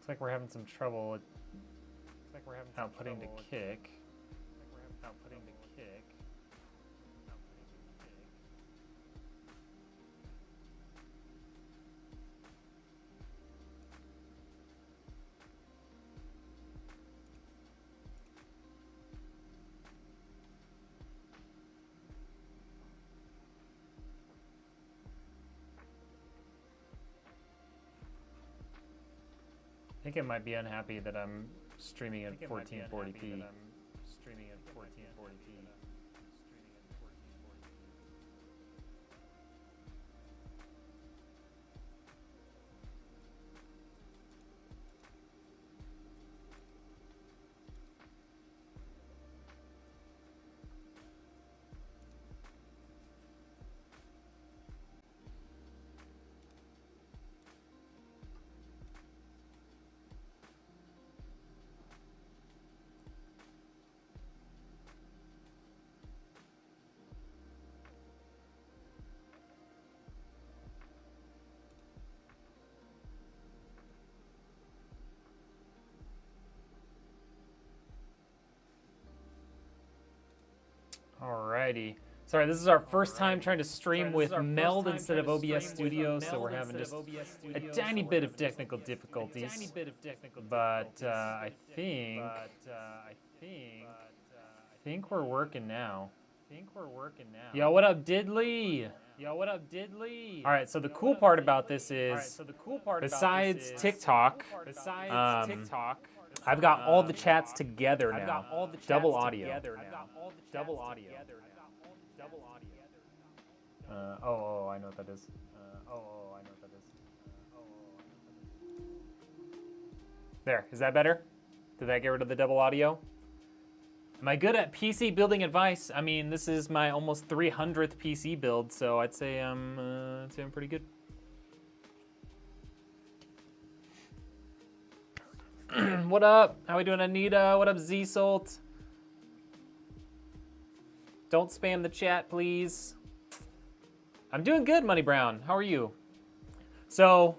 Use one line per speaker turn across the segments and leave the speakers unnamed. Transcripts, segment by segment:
Looks like we're having some trouble outputting to kick. I think it might be unhappy that I'm streaming at 1440p. Alrighty. Sorry, this is our first time trying to stream with Meld instead of OBS Studio, so we're having just a tiny bit of technical difficulties. But I think we're working now. Yo, what up, Diddley? Alright, so the cool part about this is, besides TikTok, I've got all the chats together now. Double audio. Oh, I know what that is. There, is that better? Did that get rid of the double audio? Am I good at PC building advice? I mean, this is my almost 300th PC build, so I'd say I'm pretty good. What up? How we doing, Anita? What up, Z-Salt? Don't spam the chat, please. I'm doing good, Money Brown. How are you? So,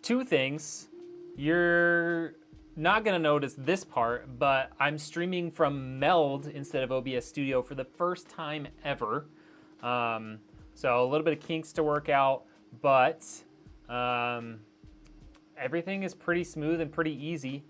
two things. You're not gonna notice this part, but I'm streaming from Meld instead of OBS Studio for the first time ever. So a little bit of kinks to work out, but everything is pretty smooth and pretty easy.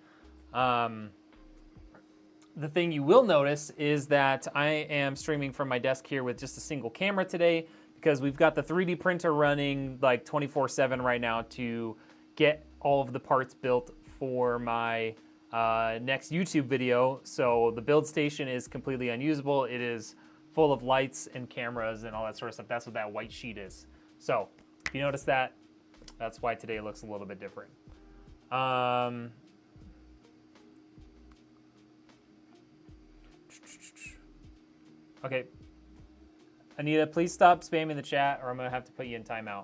The thing you will notice is that I am streaming from my desk here with just a single camera today, because we've got the 3D printer running like 24/7 right now to get all of the parts built for my next YouTube video. So the build station is completely unusable. It is full of lights and cameras and all that sort of stuff. That's what that white sheet is. So if you notice that, that's why today looks a little bit different. Okay, Anita, please stop spamming the chat or I'm gonna have to put you in timeout.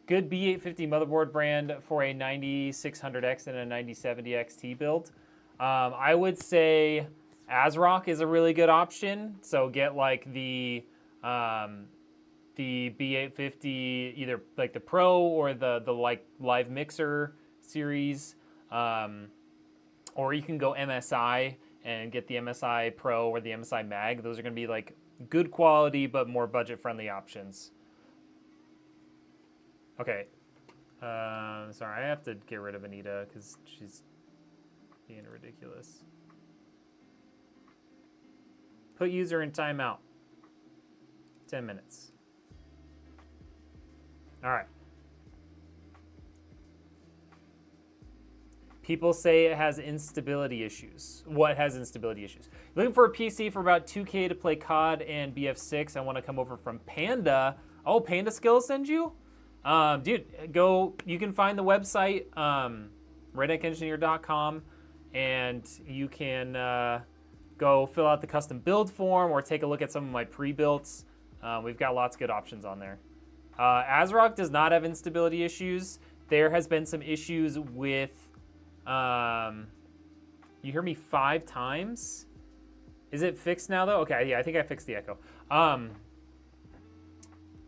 Good B850 motherboard brand for a 9600X and a 9070 XT build. I would say ASRock is a really good option. So get like the B850, either like the Pro or the like Live Mixer series, or you can go MSI and get the MSI Pro or the MSI Mag. Those are going to be like good quality but more budget-friendly options. Okay, sorry, I have to get rid of Anita because she's being ridiculous. Put user in timeout. 10 minutes. All right. People say it has instability issues. What has instability issues? Looking for a PC for about 2K to play COD and BF6. I want to come over from Panda. Oh, Panda Skills send you? Dude, you can find the website, redneckengineer.com, and you can go fill out the custom build form or take a look at some of my pre-builts. We've got lots of good options on there. ASRock does not have instability issues. There has been some issues with, you hear me 5 times? Is it fixed now though? Okay, yeah, I think I fixed the echo.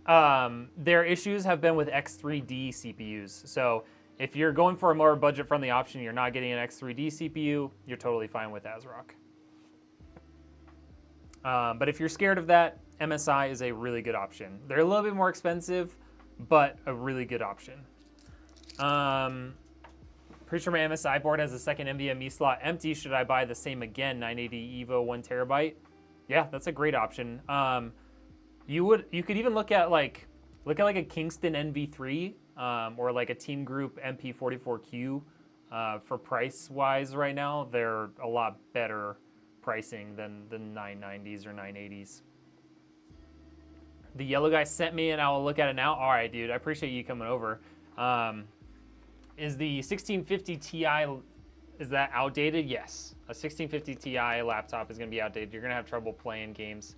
Their issues have been with X3D CPUs. So if you're going for a more budget-friendly option, you're not getting an X3D CPU, you're totally fine with ASRock. But if you're scared of that, MSI is a really good option. They're a little bit more expensive, but a really good option. Pretty sure my MSI board has a second NVMe slot empty. Should I buy the same again, 980 EVO 1 terabyte? Yeah, that's a great option. You could even look at like a Kingston NV3 or like a Team Group MP44Q for price wise right now. They're a lot better pricing than the 990s or 980s. The yellow guy sent me and I will look at it now. All right, dude, I appreciate you coming over. Is the 1650 Ti, is that outdated? Yes. A 1650 Ti laptop is gonna be outdated. You're gonna have trouble playing games.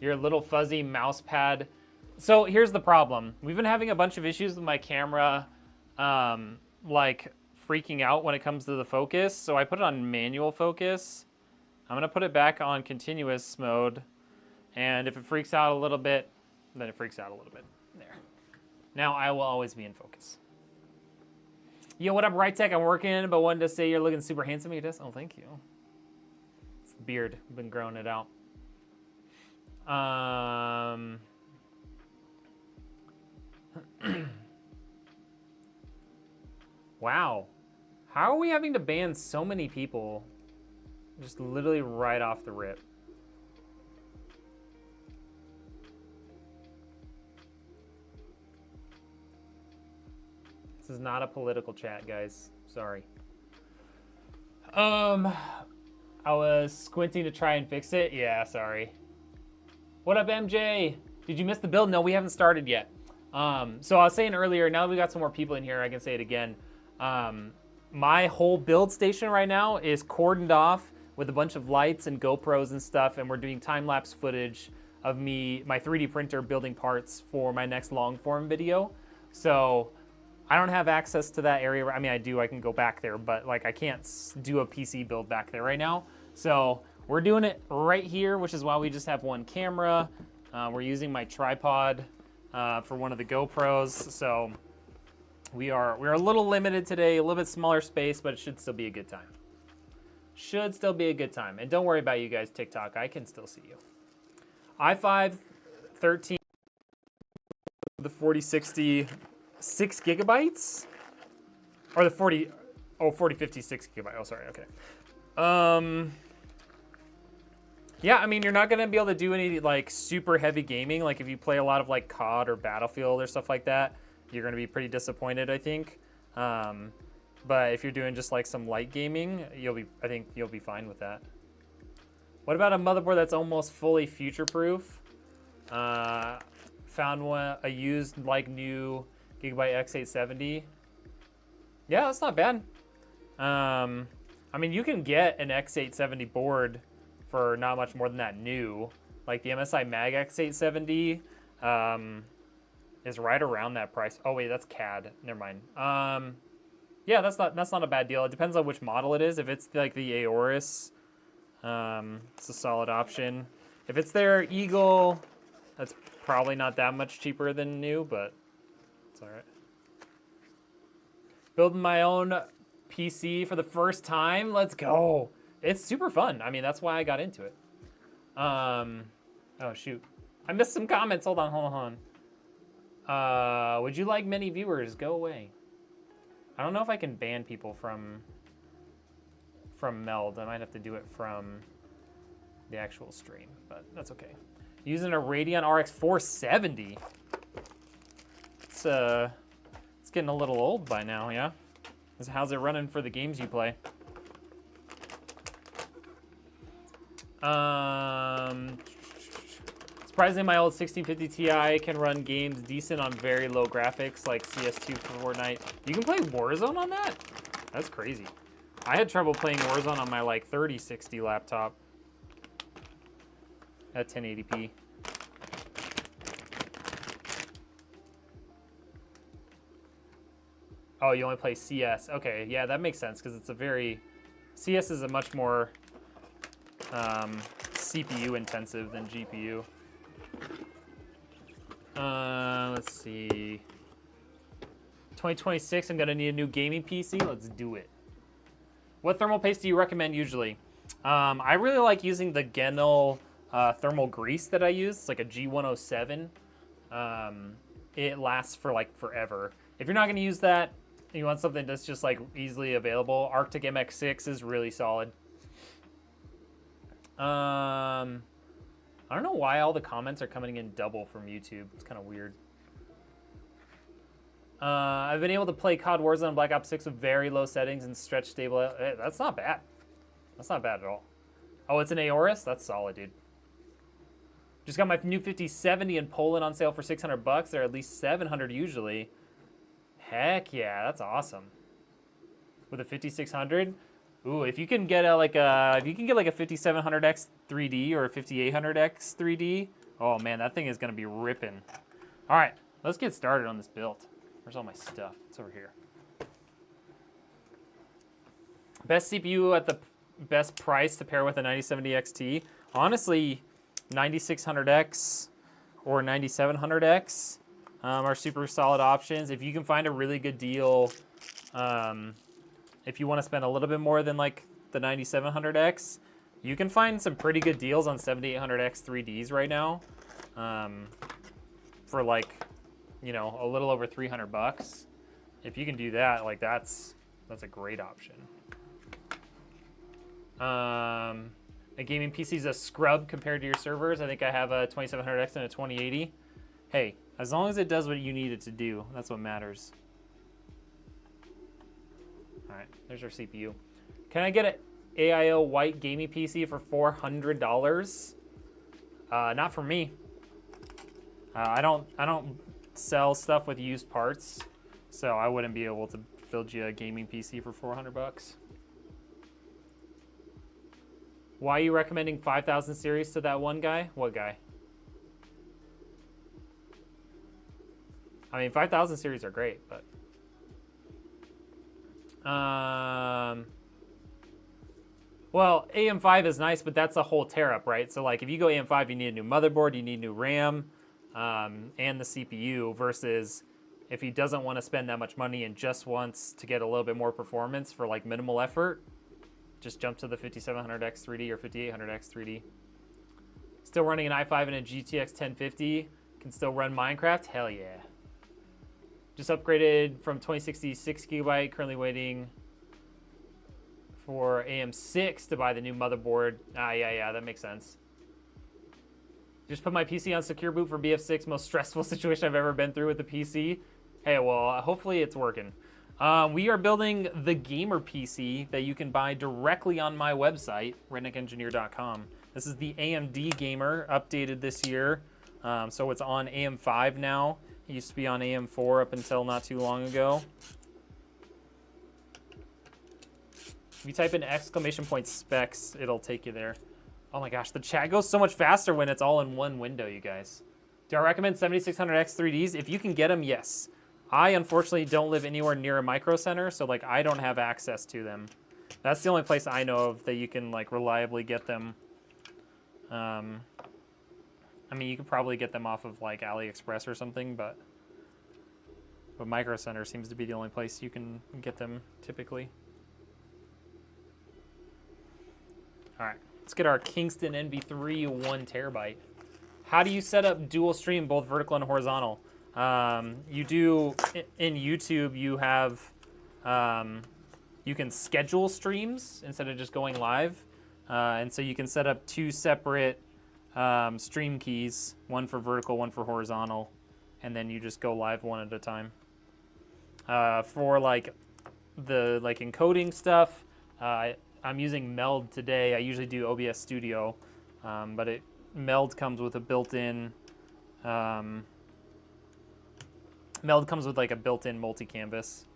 Your little fuzzy mouse pad. So here's the problem. We've been having a bunch of issues with my camera, like freaking out when it comes to the focus. So I put it on manual focus. I'm gonna put it back on continuous mode. And if it freaks out a little bit, then it freaks out a little bit. There. Now I will always be in focus. Yo, what up, Right Tech? I'm working, but wanted to say you're looking super handsome. You just, oh, thank you. It's the beard. I've been growing it out. Wow. How are we having to ban so many people just literally right off the rip? This is not a political chat, guys. Sorry. I was squinting to try and fix it. Yeah, sorry. What up, MJ? Did you miss the build? No, we haven't started yet. So I was saying earlier, now that we got some more people in here, I can say it again. My whole build station right now is cordoned off with a bunch of lights and GoPros and stuff, and we're doing time-lapse footage of my 3D printer building parts for my next long-form video. So I don't have access to that area. I mean, I do, I can go back there, but like I can't do a PC build back there right now. So we're doing it right here, which is why we just have one camera. We're using my tripod for one of the GoPros. So we're a little limited today, a little bit smaller space, but it should still be a good time. Should still be a good time. And don't worry about you guys, TikTok. I can still see you. i5 13, the 4060, 6 gigabytes? Or the 4050, 6 gigabyte. Oh, sorry, okay. Yeah, I mean, you're not gonna be able to do any like super heavy gaming. Like if you play a lot of like COD or Battlefield or stuff like that, you're gonna be pretty disappointed, I think. But if you're doing just like some light gaming, I think you'll be fine with that. What about a motherboard that's almost fully future-proof? Found a used like new Gigabyte X870. Yeah, that's not bad. I mean, you can get an X870 board for not much more than that new. Like the MSI Mag X870 is right around that price. Oh wait, that's CAD. Never mind. Yeah, that's not a bad deal. It depends on which model it is. If it's like the Aorus, it's a solid option. If it's their Eagle, that's probably not that much cheaper than new, but it's all right. Building my own PC for the first time. Let's go. It's super fun. I mean, that's why I got into it. Oh, shoot. I missed some comments. Hold on. Would you like many viewers? Go away. I don't know if I can ban people from Meld. I might have to do it from the actual stream, but that's okay. Using a Radeon RX 470. It's getting a little old by now, yeah? How's it running for the games you play? Surprisingly, my old 1650 Ti can run games decent on very low graphics like CS2 for Fortnite. You can play Warzone on that? That's crazy. I had trouble playing Warzone on my like 3060 laptop at 1080p. Oh, you only play CS. Okay, yeah, that makes sense because CS is a much more CPU intensive than GPU. Let's see. 2026, I'm gonna need a new gaming PC. Let's do it. What thermal paste do you recommend usually? I really like using the Genel thermal grease that I use. It's like a G107. It lasts for like forever. If you're not gonna use that, you want something that's just like easily available, Arctic MX6 is really solid. I don't know why all the comments are coming in double from YouTube. It's kind of weird. I've been able to play COD Warzone and Black Ops 6 with very low settings and stretch stable. That's not bad. That's not bad at all. Oh, it's an Aorus? That's solid, dude. Just got my new 5070 in Poland on sale for $600. They're at least $700 usually. Heck yeah, that's awesome. With a 5600, ooh, if you can get a like a 5700X 3D or a 5800X 3D, oh man, that thing is gonna be ripping. All right, let's get started on this build. Where's all my stuff? It's over here. Best CPU at the best price to pair with a 9070 XT. Honestly, 9600X or 9700X are super solid options. If you can find a really good deal, if you want to spend a little bit more than like the 9700X, you can find some pretty good deals on 7800X 3Ds right now, for like, you know, a little over $300. If you can do that, like that's a great option. A gaming PC is a scrub compared to your servers. I think I have a 2700X and a 2080. Hey, as long as it does what you need it to do, that's what matters. All right, there's our CPU. Can I get an AIO white gaming PC for $400? Not for me. I don't sell stuff with used parts, so I wouldn't be able to build you a gaming PC for $400. Why are you recommending 5000 series to that one guy? What guy? I mean, 5000 series are great, but well, AM5 is nice, but that's a whole tear up, right? So like if you go AM5, you need a new motherboard, you need new RAM, and the CPU, versus if he doesn't want to spend that much money and just wants to get a little bit more performance for like minimal effort, just jump to the 5700X 3D or 5800X 3D. Still running an i5 and a GTX 1050. Can still run Minecraft? Hell yeah. Just upgraded from 2060 6GB. Currently waiting for AM6 to buy the new motherboard. Yeah, that makes sense. Just put my PC on secure boot for BF6. Most stressful situation I've ever been through with the PC. Hey, well, hopefully it's working. We are building the gamer PC that you can buy directly on my website, redneckengineer.com. This is the AMD Gamer, updated this year. So it's on AM5 now. It used to be on AM4 up until not too long ago. If you type in ! specs, it'll take you there. Oh my gosh, the chat goes so much faster when it's all in one window, you guys. Do I recommend 7600X 3Ds? If you can get them, yes. I unfortunately don't live anywhere near a micro center, so like I don't have access to them. That's the only place I know of that you can like reliably get them. I mean, you could probably get them off of like AliExpress or something, but micro center seems to be the only place you can get them typically. All right, let's get our Kingston NV3 1TB. How do you set up dual stream, both vertical and horizontal? You do in YouTube, you have, you can schedule streams instead of just going live. And so you can set up two separate stream keys, one for vertical, one for horizontal, and then you just go live one at a time. For like the encoding stuff, I'm using Meld today. I usually do OBS Studio, but Meld comes with a built-in Meld comes with like a built-in multi-canvas.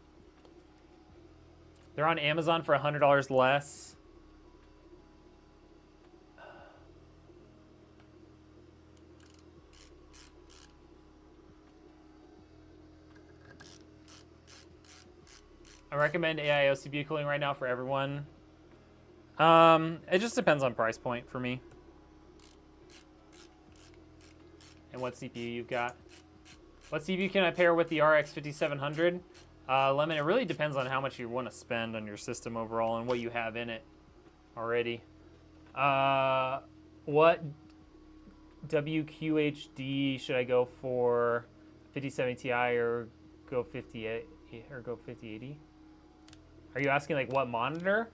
They're on Amazon for $100 less. I recommend AIO CPU cooling right now for everyone. It just depends on price point for me and what CPU you've got. What CPU can I pair with the RX 5700? Lemon, it really depends on how much you want to spend on your system overall and what you have in it already. What WQHD should I go for? 5070 Ti or go 5080 or go 5080? Are you asking like what monitor?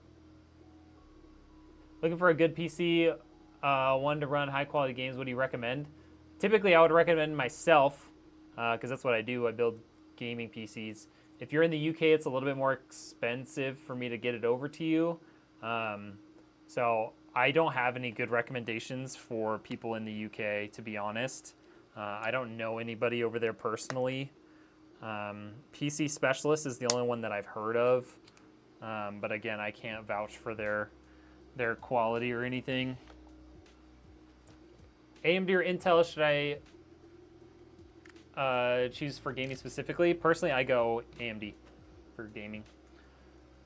Looking for a good PC, one to run high quality games. What do you recommend? Typically, I would recommend myself because that's what I do. I build gaming PCs. If you're in the UK, it's a little bit more expensive for me to get it over to you. So I don't have any good recommendations for people in the UK, to be honest. I don't know anybody over there personally. PC Specialist is the only one that I've heard of. But again, I can't vouch for their quality or anything. AMD or Intel should I choose for gaming specifically? Personally, I go AMD for gaming.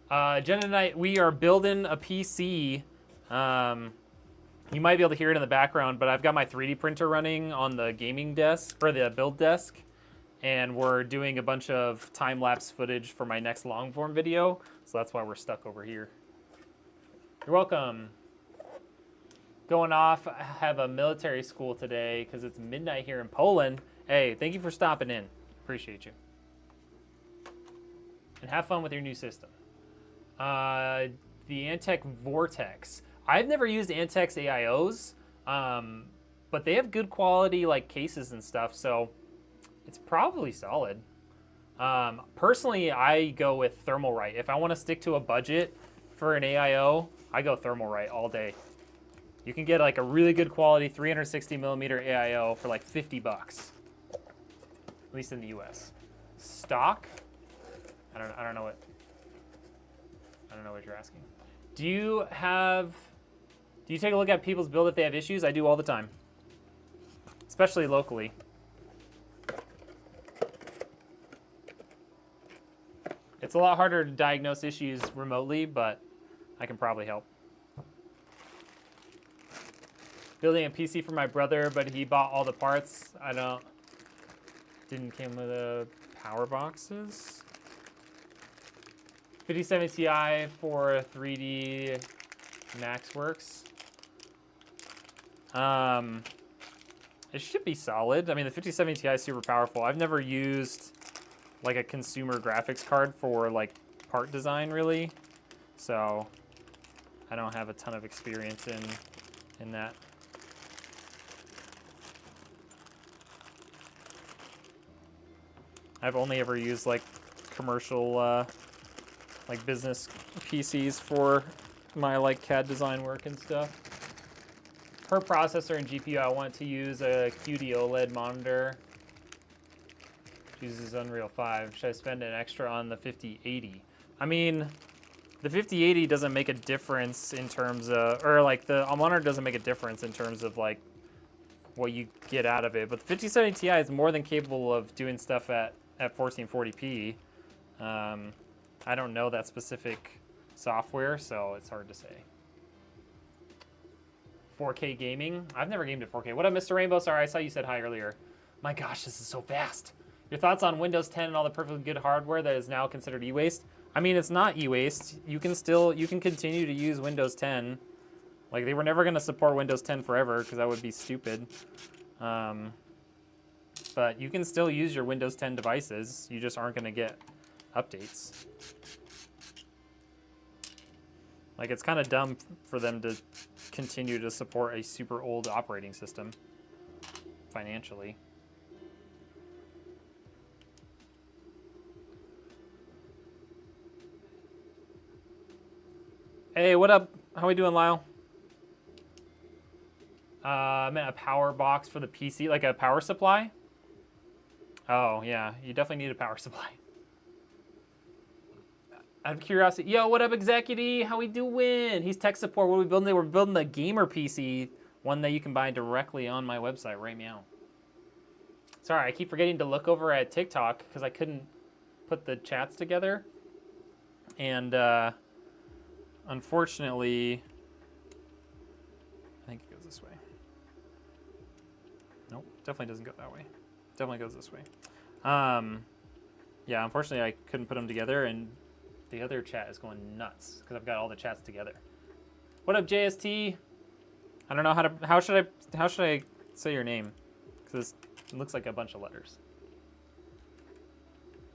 Jen and I, we are building a PC. You might be able to hear it in the background, but I've got my 3D printer running on the gaming desk, or the build desk, and we're doing a bunch of time-lapse footage for my next long-form video, so that's why we're stuck over here. You're welcome. Going off, I have a military school today because it's midnight here in Poland. Hey, thank you for stopping in. Appreciate you. And have fun with your new system. The Antec Vortex. I've never used Antec's AIOs, but they have good quality like cases and stuff, so it's probably solid. Personally, I go with Thermalright. If I want to stick to a budget for an AIO, I go Thermalright all day. You can get like a really good quality 360 millimeter AIO for like 50 bucks, at least in the US. Stock? I don't know what you're asking. Do you take a look at people's build if they have issues? I do all the time, especially locally. It's a lot harder to diagnose issues remotely, but I can probably help. Building a PC for my brother, but he bought all the parts. Didn't came with the power boxes. 5070 Ti for 3D MaxWorks. It should be solid. I mean, the 5070 Ti is super powerful. I've never used like a consumer graphics card for like part design really, so I don't have a ton of experience in that. I've only ever used like commercial like business PCs for my like CAD design work and stuff. Per processor and GPU, I want to use a QD OLED monitor. Uses Unreal 5. Should I spend an extra on the 5080? I mean, the 5080 doesn't make a difference in terms of, or like the monitor doesn't make a difference in terms of like what you get out of it. But the 5070 Ti is more than capable of doing stuff at 1440p. I don't know that specific software, so it's hard to say. 4K gaming. I've never gamed at 4K. What up, Mr. Rainbow? Sorry, I saw you said hi earlier. My gosh, this is so fast. Your thoughts on Windows 10 and all the perfectly good hardware that is now considered e-waste? I mean, it's not e-waste. You can continue to use Windows 10. Like, they were never going to support Windows 10 forever because that would be stupid. But you can still use your Windows 10 devices. You just aren't going to get updates. Like, it's kind of dumb for them to continue to support a super old operating system financially. Hey, what up? How we doing, Lyle? I meant a power box for the PC, like a power supply. Oh, yeah, you definitely need a power supply. Out of curiosity, yo, what up, Executive? How we doing? He's tech support. What are we building? We're building the gamer PC, one that you can buy directly on my website right now. Sorry, I keep forgetting to look over at TikTok because I couldn't put the chats together. And unfortunately, I think it goes this way. Nope, definitely doesn't go that way. Definitely goes this way. Yeah, unfortunately I couldn't put them together, and the other chat is going nuts because I've got all the chats together. What up, JST? I don't know how to. How should I say your name? Because it looks like a bunch of letters.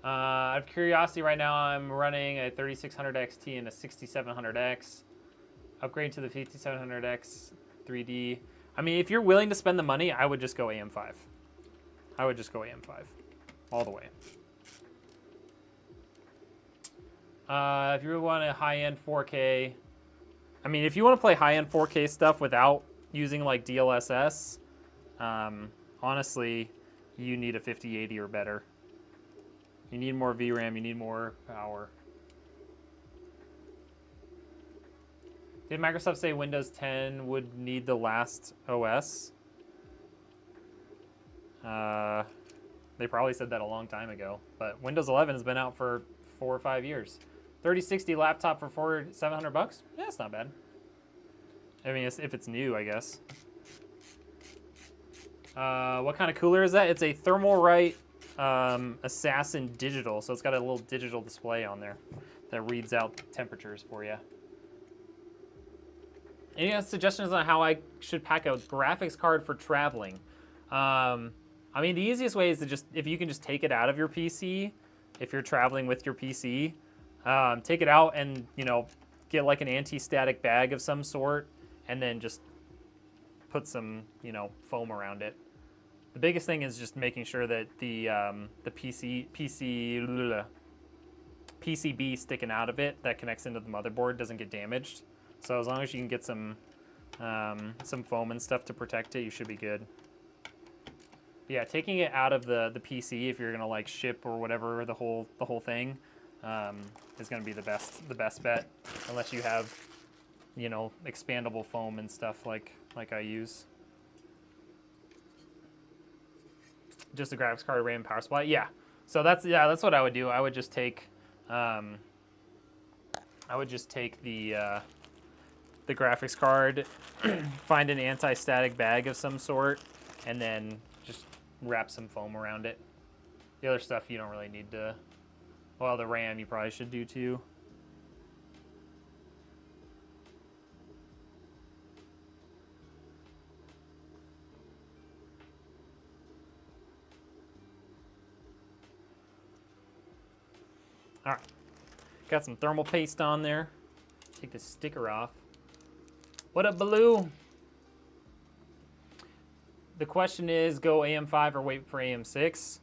Out of curiosity, right now I'm running a 3600 XT and a 6700X. Upgrade to the 5700X 3D. I mean, if you're willing to spend the money, I would just go AM5. I would just go AM5 all the way. If you want a high-end 4K, I mean, if you want to play high-end 4K stuff without using like DLSS, honestly, you need a 5080 or better. You need more VRAM, you need more power. Did Microsoft say Windows 10 would need the last OS? They probably said that a long time ago, but Windows 11 has been out for 4 or 5 years. 3060 laptop for $700 bucks? Yeah, it's not bad. I mean, if it's new, I guess. What kind of cooler is that? It's a Thermalright Assassin Digital, so it's got a little digital display on there that reads out temperatures for you. Any suggestions on how I should pack a graphics card for traveling? I mean, the easiest way is to just, if you can just take it out of your PC, if you're traveling with your PC, take it out and, you know, get like an anti-static bag of some sort, and then just put some, you know, foam around it. The biggest thing is just making sure that the PCB sticking out of it that connects into the motherboard doesn't get damaged. So as long as you can get some foam and stuff to protect it, you should be good. But yeah, taking it out of the PC if you're gonna like ship or whatever the whole thing is gonna be the best bet, unless you have, you know, expandable foam and stuff like I use. Just a graphics card, RAM, power supply. Yeah. So that's what I would do. I would just take the graphics card, find an anti-static bag of some sort, and then just wrap some foam around it. The other stuff you don't really need to. Well, the RAM you probably should do too. All right, got some thermal paste on there. Take the sticker off. What up, Baloo? The question is, go AM5 or wait for AM6?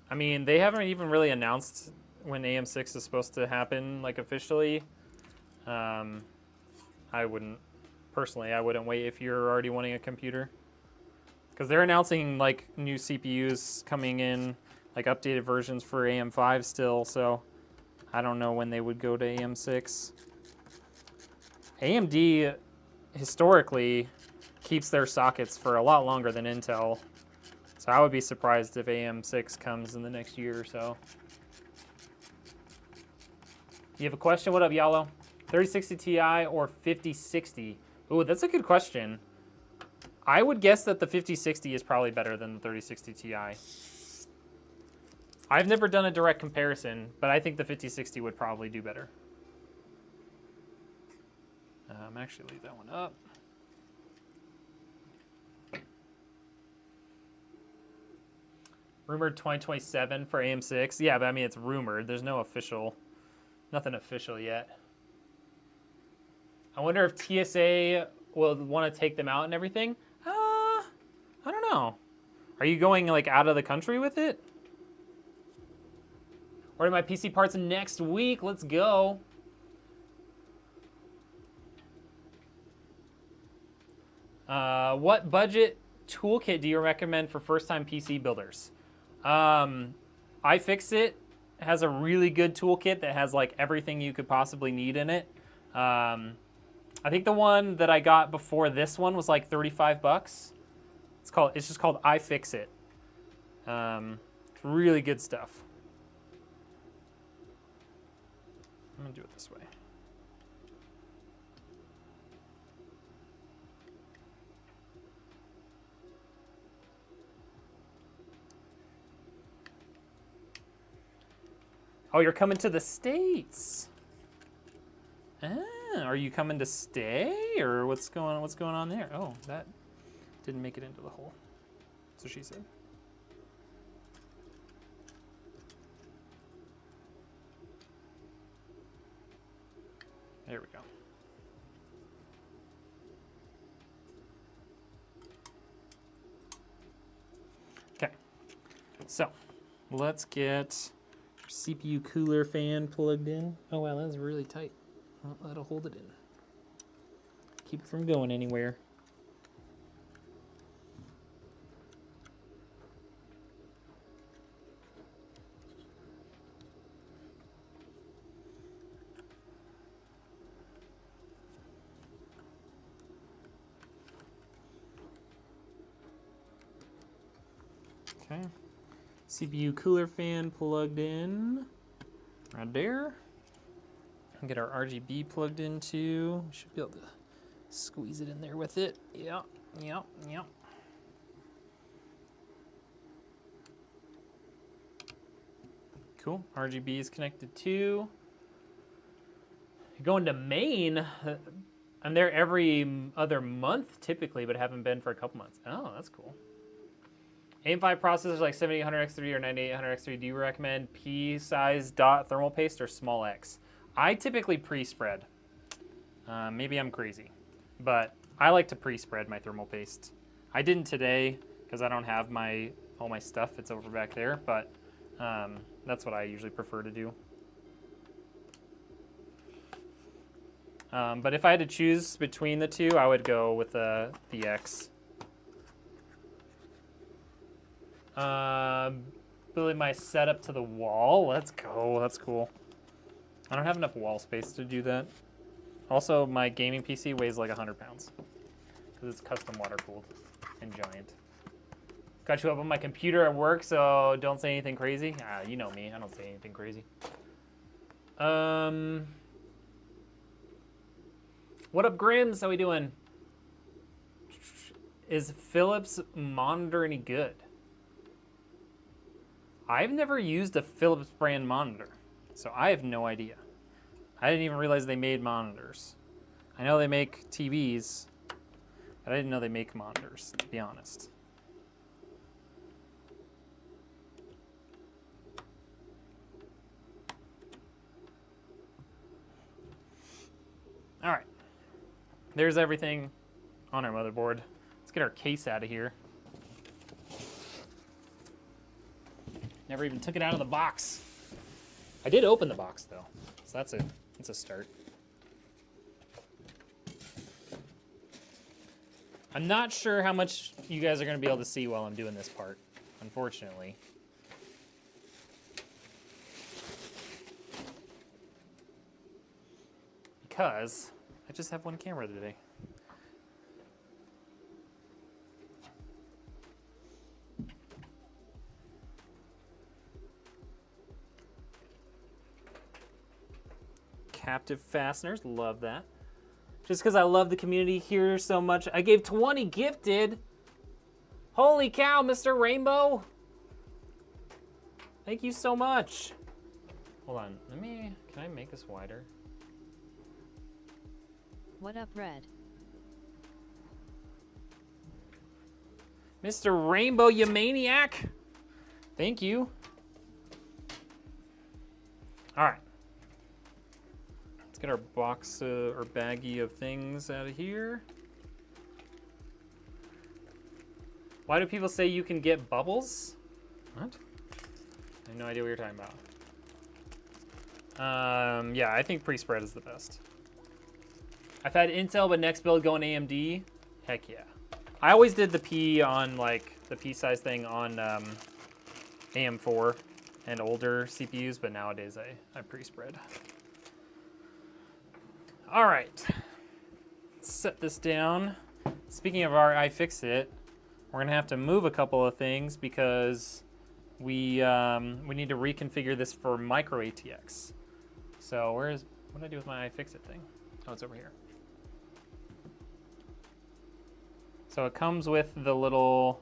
I mean, they haven't even really announced when AM6 is supposed to happen, like officially. I wouldn't, personally, I wouldn't wait if you're already wanting a computer. Because they're announcing like new CPUs coming in, like updated versions for AM5 still, so I don't know when they would go to AM6. AMD historically keeps their sockets for a lot longer than Intel, so I would be surprised if AM6 comes in the next year or so. You have a question? What up, Yalo? 3060 Ti or 5060? Ooh, that's a good question. I would guess that the 5060 is probably better than the 3060 Ti. I've never done a direct comparison, but I think the 5060 would probably do better. Actually, leave that one up. Rumored 2027 for AM6. Yeah, but I mean, it's rumored. There's no official, nothing official yet. I wonder if TSA will want to take them out and everything. I don't know. Are you going like out of the country with it? Order my PC parts next week. Let's go. What budget toolkit do you recommend for first-time PC builders? iFixit has a really good toolkit that has like everything you could possibly need in it. I think the one that I got before this one was like 35 bucks. It's just called iFixit. It's really good stuff. I'm gonna do it this way. Oh, you're coming to the States. Ah, are you coming to stay, or what's going on there? Oh, that didn't make it into the hole. So she said. There we go. Okay, so let's get our CPU cooler fan plugged in. Oh wow, that's really tight. Well, that'll hold it in. Keep it from going anywhere. Okay, CPU cooler fan plugged in right there. And get our RGB plugged in too. Should be able to squeeze it in there with it. Yep. Cool, RGB is connected too. Going to Maine, I'm there every other month typically, but haven't been for a couple months. Oh, that's cool. AM5 processors like 7800X3 or 9800X3, do you recommend P-size dot thermal paste or small X? I typically pre-spread. Maybe I'm crazy, but I like to pre-spread my thermal paste. I didn't today because I don't have all my stuff. It's over back there, but that's what I usually prefer to do. But if I had to choose between the two, I would go with the X. Building my setup to the wall. Let's go. That's cool. I don't have enough wall space to do that. Also, my gaming PC weighs like 100 pounds because it's custom water cooled and giant. Got you up on my computer at work, so don't say anything crazy. You know me. I don't say anything crazy. What up, Grims? How we doing? Is Philips monitor any good? I've never used a Philips brand monitor, so I have no idea. I didn't even realize they made monitors. I know they make TVs, but I didn't know they make monitors, to be honest. All right, there's everything on our motherboard. Let's get our case out of here. Never even took it out of the box. I did open the box though, so that's a start. I'm not sure how much you guys are going to be able to see while I'm doing this part, unfortunately. Because I just have one camera today. Captive fasteners, love that. Just because I love the community here so much, I gave 20 gifted. Holy cow, Mr. Rainbow. Thank you so much. Hold on, can I make this wider?
What up, Red?
Mr. Rainbow, you maniac. Thank you. All right. Get our box or baggie of things out of here. Why do people say you can get bubbles? What? I have no idea what you're talking about. Yeah, I think pre-spread is the best. I've had Intel, but next build going AMD. Heck yeah. I always did the P on like the P size thing on AM4 and older CPUs, but nowadays I pre-spread. All right, let's set this down. Speaking of our iFixit, we're gonna have to move a couple of things because we need to reconfigure this for micro ATX. So what did I do with my iFixit thing? Oh, it's over here. So it comes with the little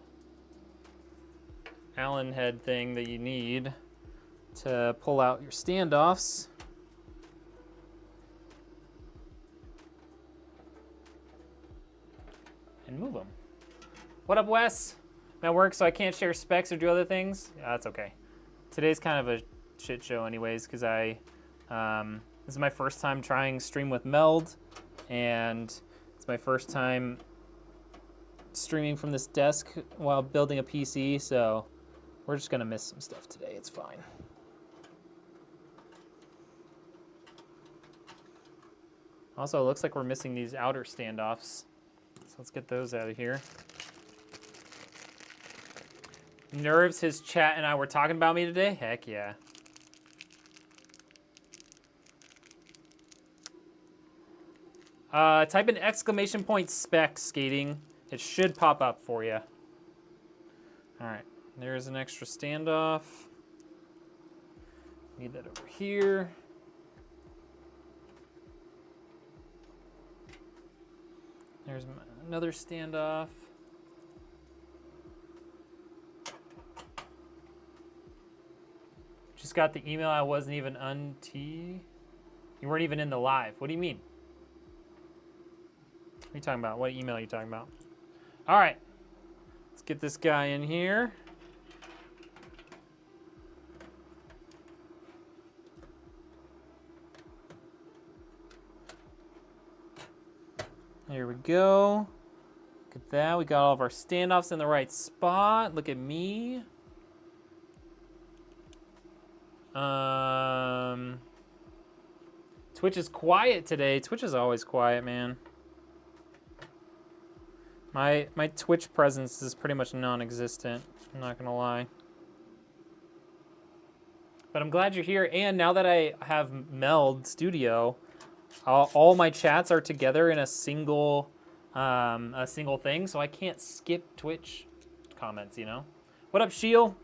Allen head thing that you need, to pull out your standoffs. And move them. What up, Wes? I'm at work, so I can't share specs or do other things. Yeah, that's okay. Today's kind of a shit show anyways, because this is my first time trying stream with Meld, and it's my first time streaming from this desk while building a PC, so we're just gonna miss some stuff today. It's fine. Also, it looks like we're missing these outer standoffs, so let's get those out of here. Nerves, his chat and I were talking about me today? Heck yeah. Type in exclamation point spec skating. It should pop up for you. All right, there's an extra standoff. Need that over here. There's another standoff. Just got the email. I wasn't even You weren't even in the live. What do you mean? What are you talking about? What email are you talking about? All right. Let's get this guy in here. There we go. Look at that. We got all of our standoffs in the right spot. Look at me. Twitch is quiet today. Twitch is always quiet, man. My Twitch presence is pretty much non-existent. I'm not gonna lie. But I'm glad you're here. And now that I have Meld Studio, all my chats are together in a single thing, so I can't skip Twitch comments. You know. What up, Shield?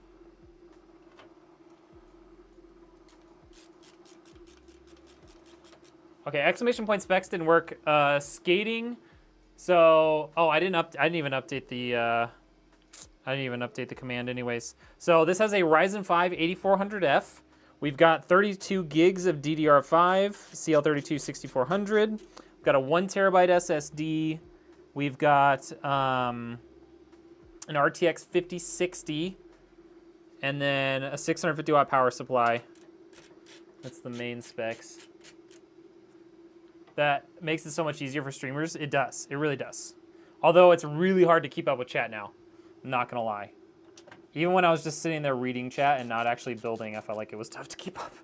Okay, exclamation point specs didn't work. Skating. So, I didn't even update the command anyways. So this has a Ryzen 5 8400F. We've got 32 gigs of DDR5, CL32 6400. We've got a 1 terabyte SSD. We've got an RTX 5060, and then a 650 watt power supply. That's the main specs. That makes it so much easier for streamers. It does. It really does. Although it's really hard to keep up with chat now. I'm not going to lie. Even when I was just sitting there reading chat and not actually building, I felt like it was tough to keep up.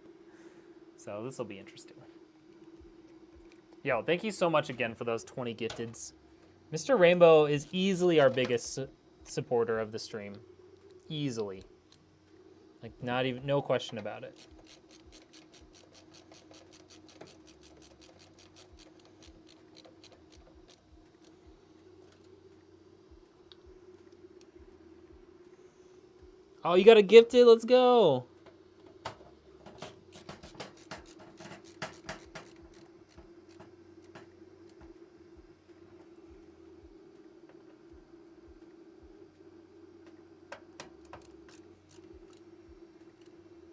So this will be interesting. Yo, thank you so much again for those 20 gifteds. Mr. Rainbow is easily our biggest supporter of the stream. Easily. Like, no question about it. Oh, you got a gifted? Let's go.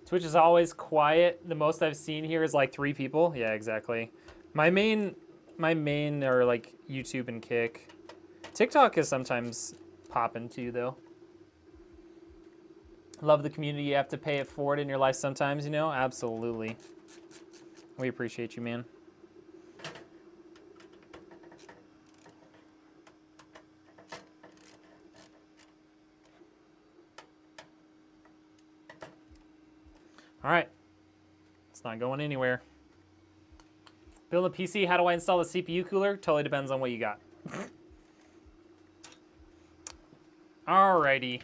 Twitch is always quiet. The most I've seen here is like 3 people. Yeah, exactly. My main are like YouTube and Kick. TikTok is sometimes popping too, though. Love the community. You have to pay it forward in your life sometimes, you know? Absolutely. We appreciate you, man. All right. It's not going anywhere. Build a PC. How do I install the CPU cooler? Totally depends on what you got. Alrighty.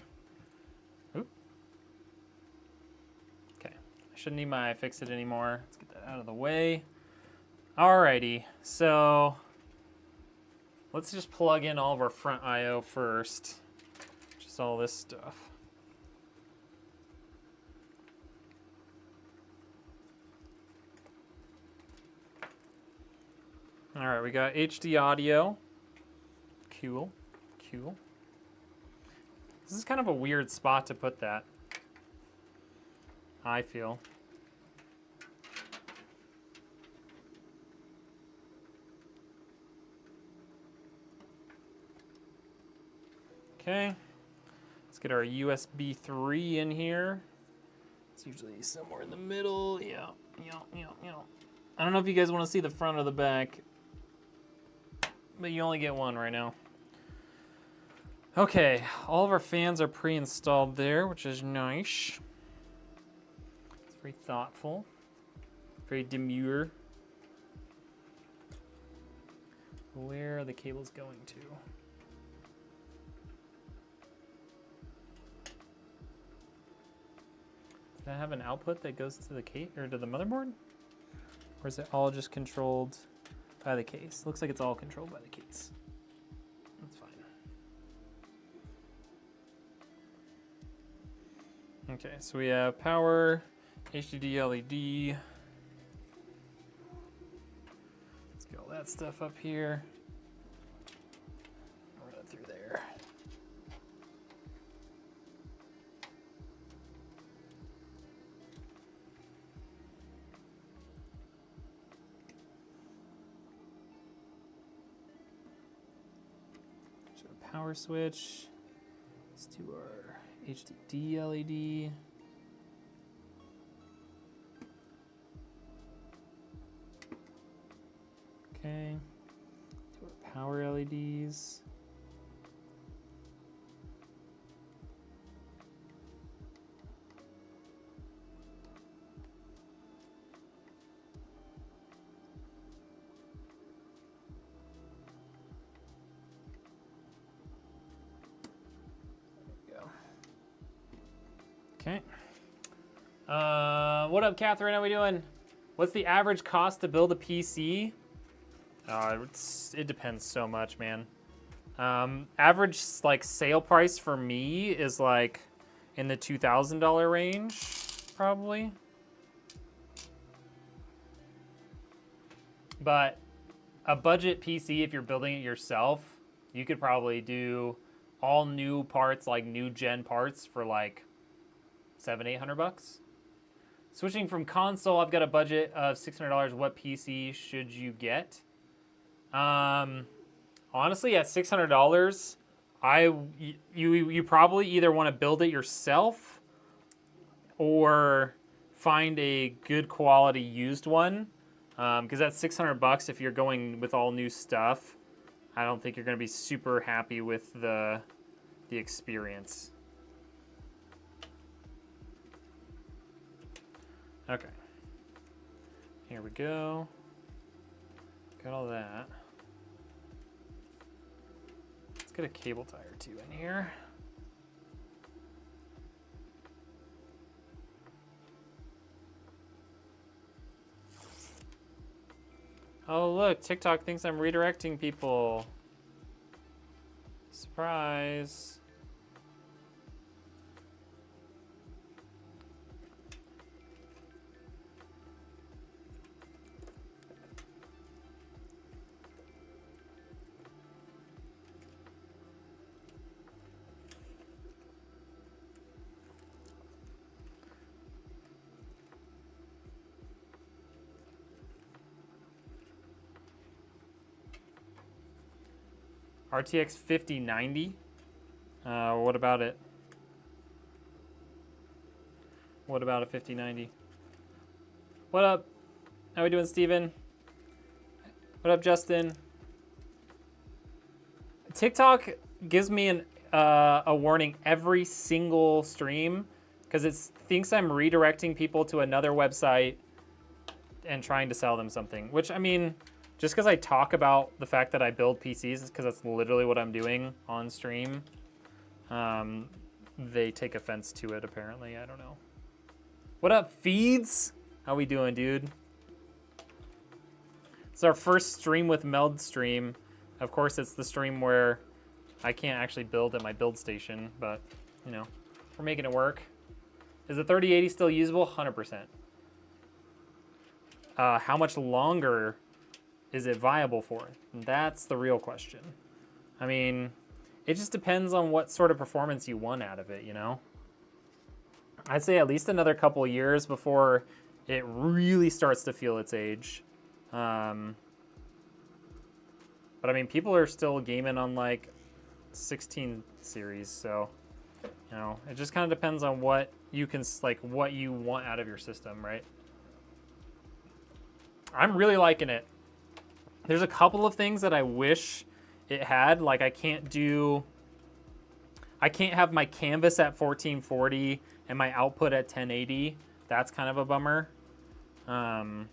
Shouldn't need my fix-it anymore. Let's get that out of the way. Alrighty, so let's just plug in all of our front I/O first. Just all this stuff. All right, we got HD audio. Cool, cool. This is kind of a weird spot to put that. I feel. Okay, let's get our USB 3 in here. It's usually somewhere in the middle. Yeah. I don't know if you guys want to see the front or the back, but you only get one right now. Okay, all of our fans are pre-installed there, which is nice. It's very thoughtful, very demure. Where are the cables going to? Does that have an output that goes to the case or to the motherboard? Or is it all just controlled by the case? Looks like it's all controlled by the case. That's fine. Okay, so we have power, HDD LED. Let's get all that stuff up here. Run it through there. Show a power switch. Let's do our HDD LED. Okay, do our power LEDs. Okay. What up, Catherine? How we doing? What's the average cost to build a PC? It depends so much, man. Average like sale price for me is like in the $2,000 range, probably. But a budget PC, if you're building it yourself, you could probably do all new parts, like new gen parts, for like $700-800. Switching from console, I've got a budget of $600. What PC should you get? Honestly, at $600, you probably either want to build it yourself or find a good quality used one. Because at $600, if you're going with all new stuff, I don't think you're going to be super happy with the experience. Okay. Here we go. Got all that. Let's get a cable tie or two in here. Oh, look, TikTok thinks I'm redirecting people. Surprise. RTX 5090. What about it? What about a 5090? What up? How we doing, Steven? What up, Justin? TikTok gives me a warning every single stream because it thinks I'm redirecting people to another website and trying to sell them something, which, I mean, just because I talk about the fact that I build PCs is because that's literally what I'm doing on stream. They take offense to it, apparently. I don't know. What up, Feeds? How we doing, dude? It's our first stream with Meld stream. Of course, it's the stream where I can't actually build at my build station, but, you know, we're making it work. Is the 3080 still usable? 100%. How much longer is it viable for? That's the real question. I mean, it just depends on what sort of performance you want out of it, you know? I'd say at least another couple of years before it really starts to feel its age. But I mean, people are still gaming on like 16 series, so you know, it just kind of depends on what you can, like, what you want out of your system, right? I'm really liking it. There's a couple of things that I wish it had, like I can't have my canvas at 1440 and my output at 1080. That's kind of a bummer. But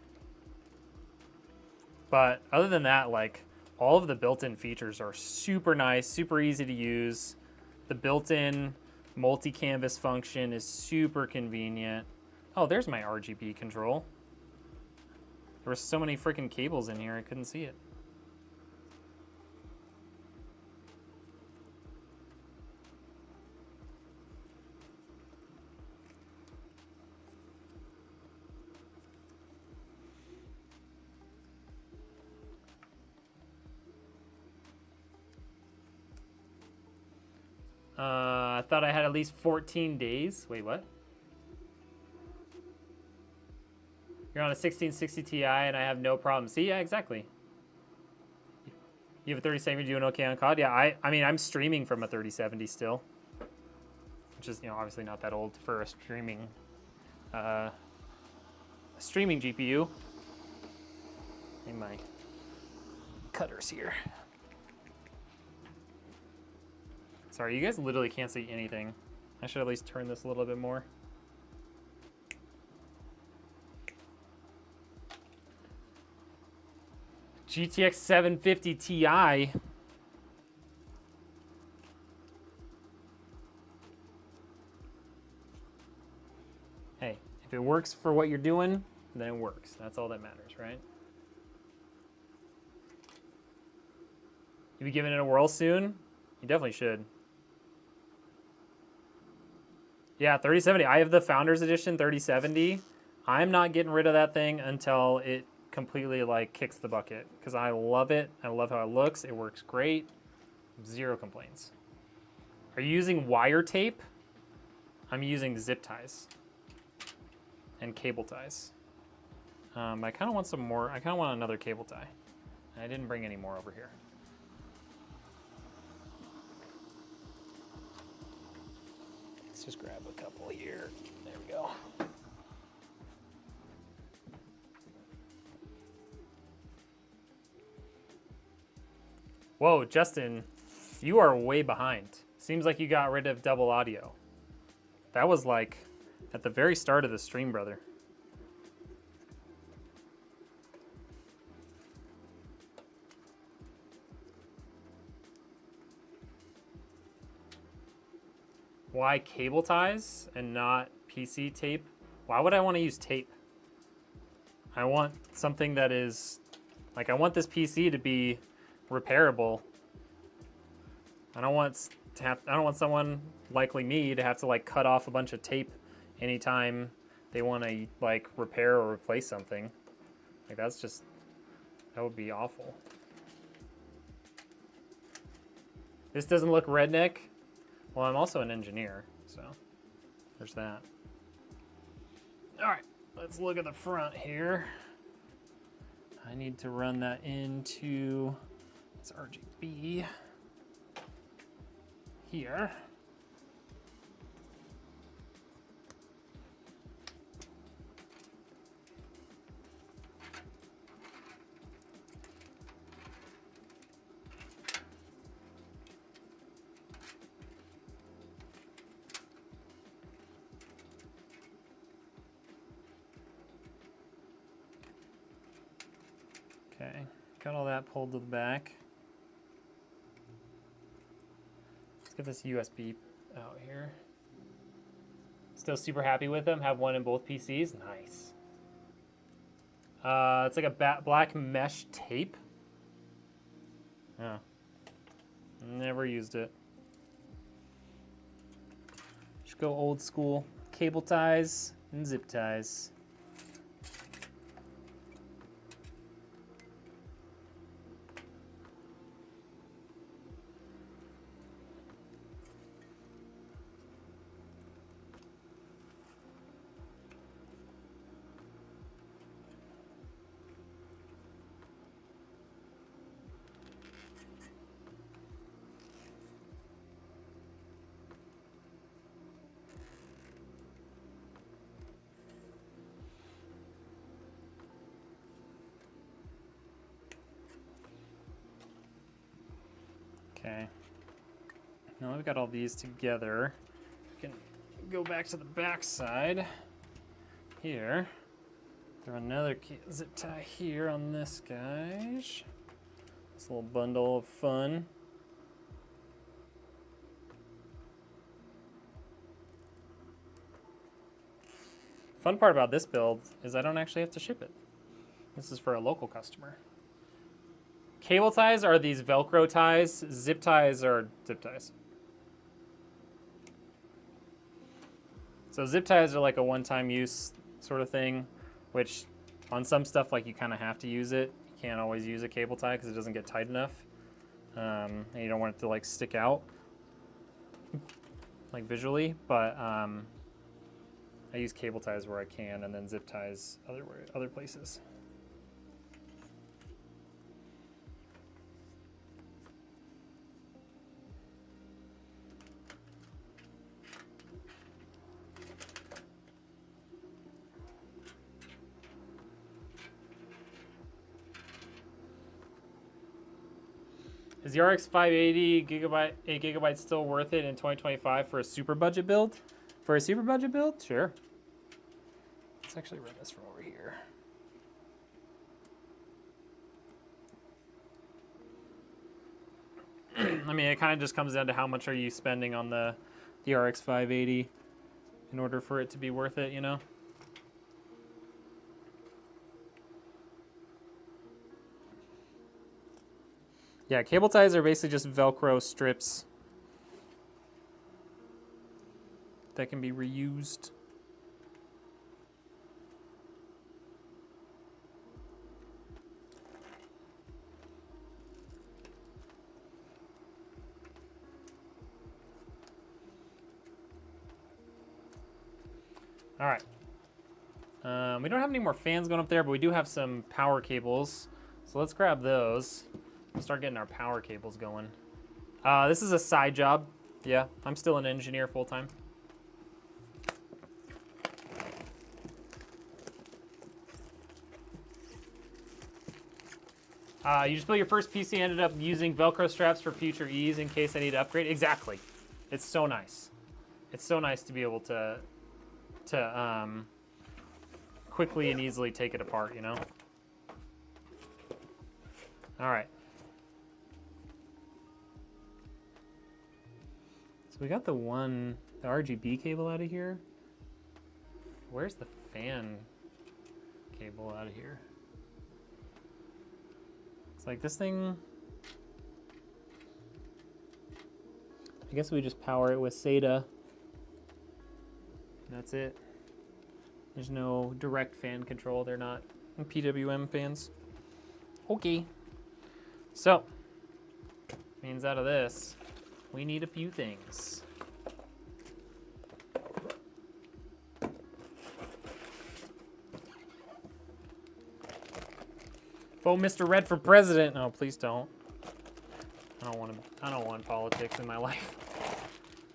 other than that, like, all of the built-in features are super nice, super easy to use. The built-in multi-canvas function is super convenient. Oh, there's my RGB control. There were so many freaking cables in here, I couldn't see it. I thought I had at least 14 days. Wait, what? You're on a 1660 Ti and I have no problem. See, yeah, exactly. You have a 3070, you're doing okay on COD? Yeah, I mean, I'm streaming from a 3070 still. Which is, you know, obviously not that old for a streaming GPU. In my cutters here. Sorry, you guys literally can't see anything. I should at least turn this a little bit more. GTX 750 Ti. Hey, if it works for what you're doing, then it works. That's all that matters, right? You be giving it a whirl soon? You definitely should. Yeah, 3070. I have the Founders Edition 3070. I'm not getting rid of that thing until it completely like kicks the bucket because I love it. I love how it looks. It works great. Zero complaints. Are you using wire tape? I'm using zip ties and cable ties. I kind of want some more. I kind of want another cable tie. I didn't bring any more over here. Let's just grab a couple here. There we go. Whoa, Justin, you are way behind. Seems like you got rid of double audio. That was like at the very start of the stream, brother. Why cable ties and not PC tape? Why would I want to use tape? I want something that is, like, I want this PC to be repairable. I don't want someone likely me to have to like cut off a bunch of tape anytime they want to like repair or replace something. Like that would be awful. This doesn't look redneck. Well, I'm also an engineer, so there's that. All right, let's look at the front here. I need to run that into this RGB here. Okay, got all that pulled to the back. Let's get this USB out here. Still super happy with them. Have one in both PCs. Nice. It's like a black mesh tape. Oh. Never used it. Just go old school. Cable ties and zip ties. Okay. Now we've got all these together. We can go back to the back side here. Throw another zip tie here on this guy. This little bundle of fun. Fun part about this build is I don't actually have to ship it. This is for a local customer. Cable ties are these Velcro ties. Zip ties are zip ties. So zip ties are like a one-time use sort of thing, which on some stuff, like, you kind of have to use it. You can't always use a cable tie because it doesn't get tight enough. And you don't want it to like stick out like visually, but I use cable ties where I can, and then zip ties other places. Is the RX 580 8 gigabytes still worth it in 2025 for a super budget build? For a super budget build? Sure. Let's actually run this from over here. I mean, it kind of just comes down to how much are you spending on the RX 580 in order for it to be worth it, you know? Yeah, cable ties are basically just Velcro strips that can be reused. All right. We don't have any more fans going up there, but we do have some power cables. So let's grab those. We'll start getting our power cables going. This is a side job. Yeah, I'm still an engineer full-time. You just built your first PC, ended up using Velcro straps for future ease in case I need to upgrade. Exactly. It's so nice. It's so nice to be able to quickly and easily take it apart, you know? All right. So we got the RGB cable out of here. Where's the fan cable out of here? It's like this thing, I guess we just power it with SATA. That's it. There's no direct fan control. They're not PWM fans. Okay. So, means out of this, we need a few things. Vote Mr. Red for president. No, please don't. I don't want politics in my life.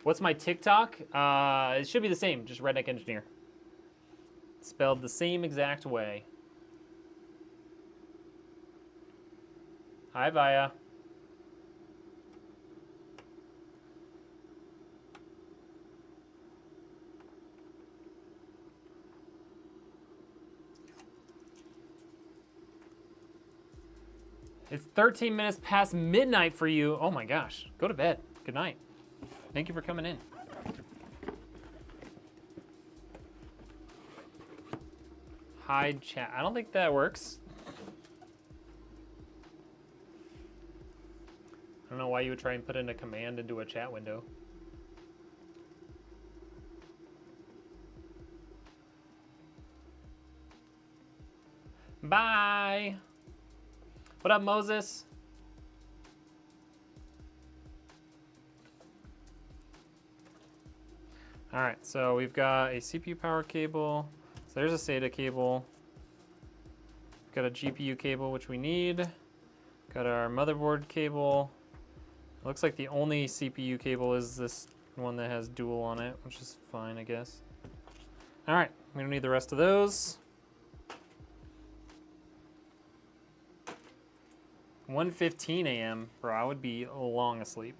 What's my TikTok? It should be the same, just Redneck Engineer. Spelled the same exact way. Hi, Vaya. It's 13 minutes past midnight for you. Oh my gosh. Go to bed. Good night. Thank you for coming in. Hide chat. I don't think that works. I don't know why you would try and put in a command into a chat window. Bye. What up, Moses? All right, so we've got a CPU power cable. So there's a SATA cable. Got a GPU cable, which we need. Got our motherboard cable. It looks like the only CPU cable is this one that has dual on it, which is fine, I guess. All right, we don't need the rest of those. 1:15 a.m. Bro, I would be long asleep.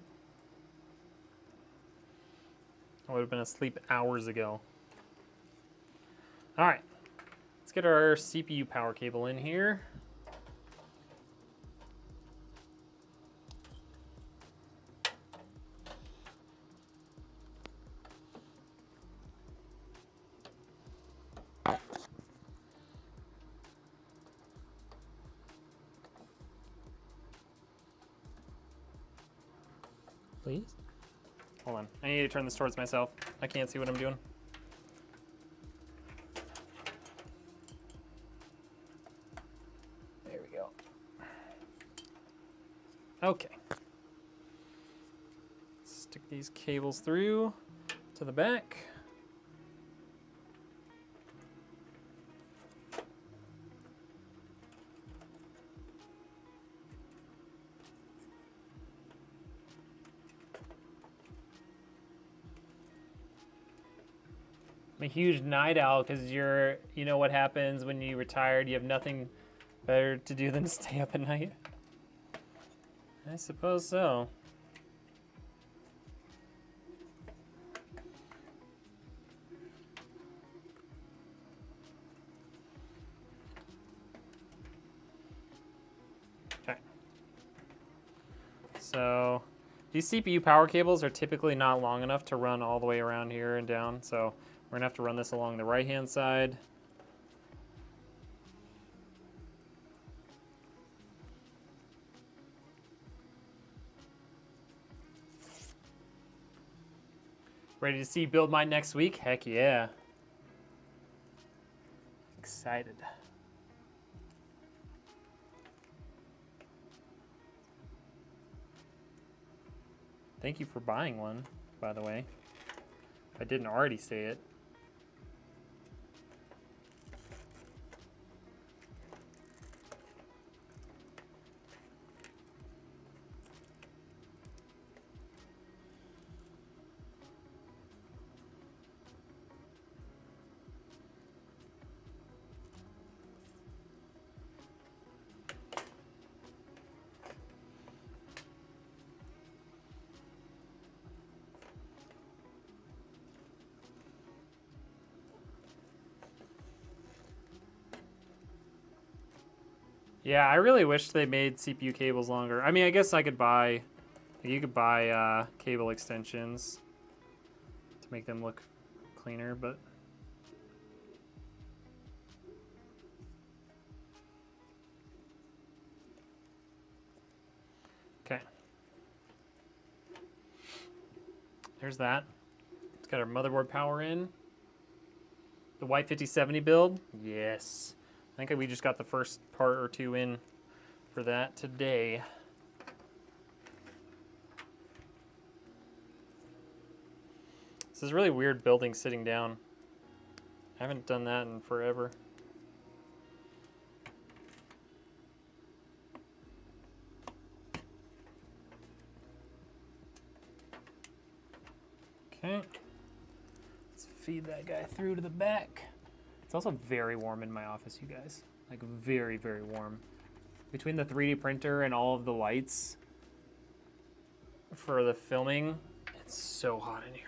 I would have been asleep hours ago. All right, let's get our CPU power cable in here. Please? Hold on, I need to turn this towards myself. I can't see what I'm doing. There we go. Okay. Stick these cables through to the back. I'm a huge night owl because you know what happens when you retired, you have nothing better to do than stay up at night. I suppose so. Okay. So these CPU power cables are typically not long enough to run all the way around here and down, so we're gonna have to run this along the right-hand side. Ready to see build mine next week? Heck yeah. Excited. Thank you for buying one, by the way. If I didn't already say it. Yeah, I really wish they made CPU cables longer. I mean, I guess I could buy, you could buy cable extensions to make them look cleaner, but. Okay. There's that. It's got our motherboard power in. The white 5070 build, yes. I think we just got the first part or two in for that today. This is really weird building sitting down. I haven't done that in forever. Okay. Let's feed that guy through to the back. It's also very warm in my office, you guys. Like very, very warm. Between the 3D printer and all of the lights for the filming, it's so hot in here.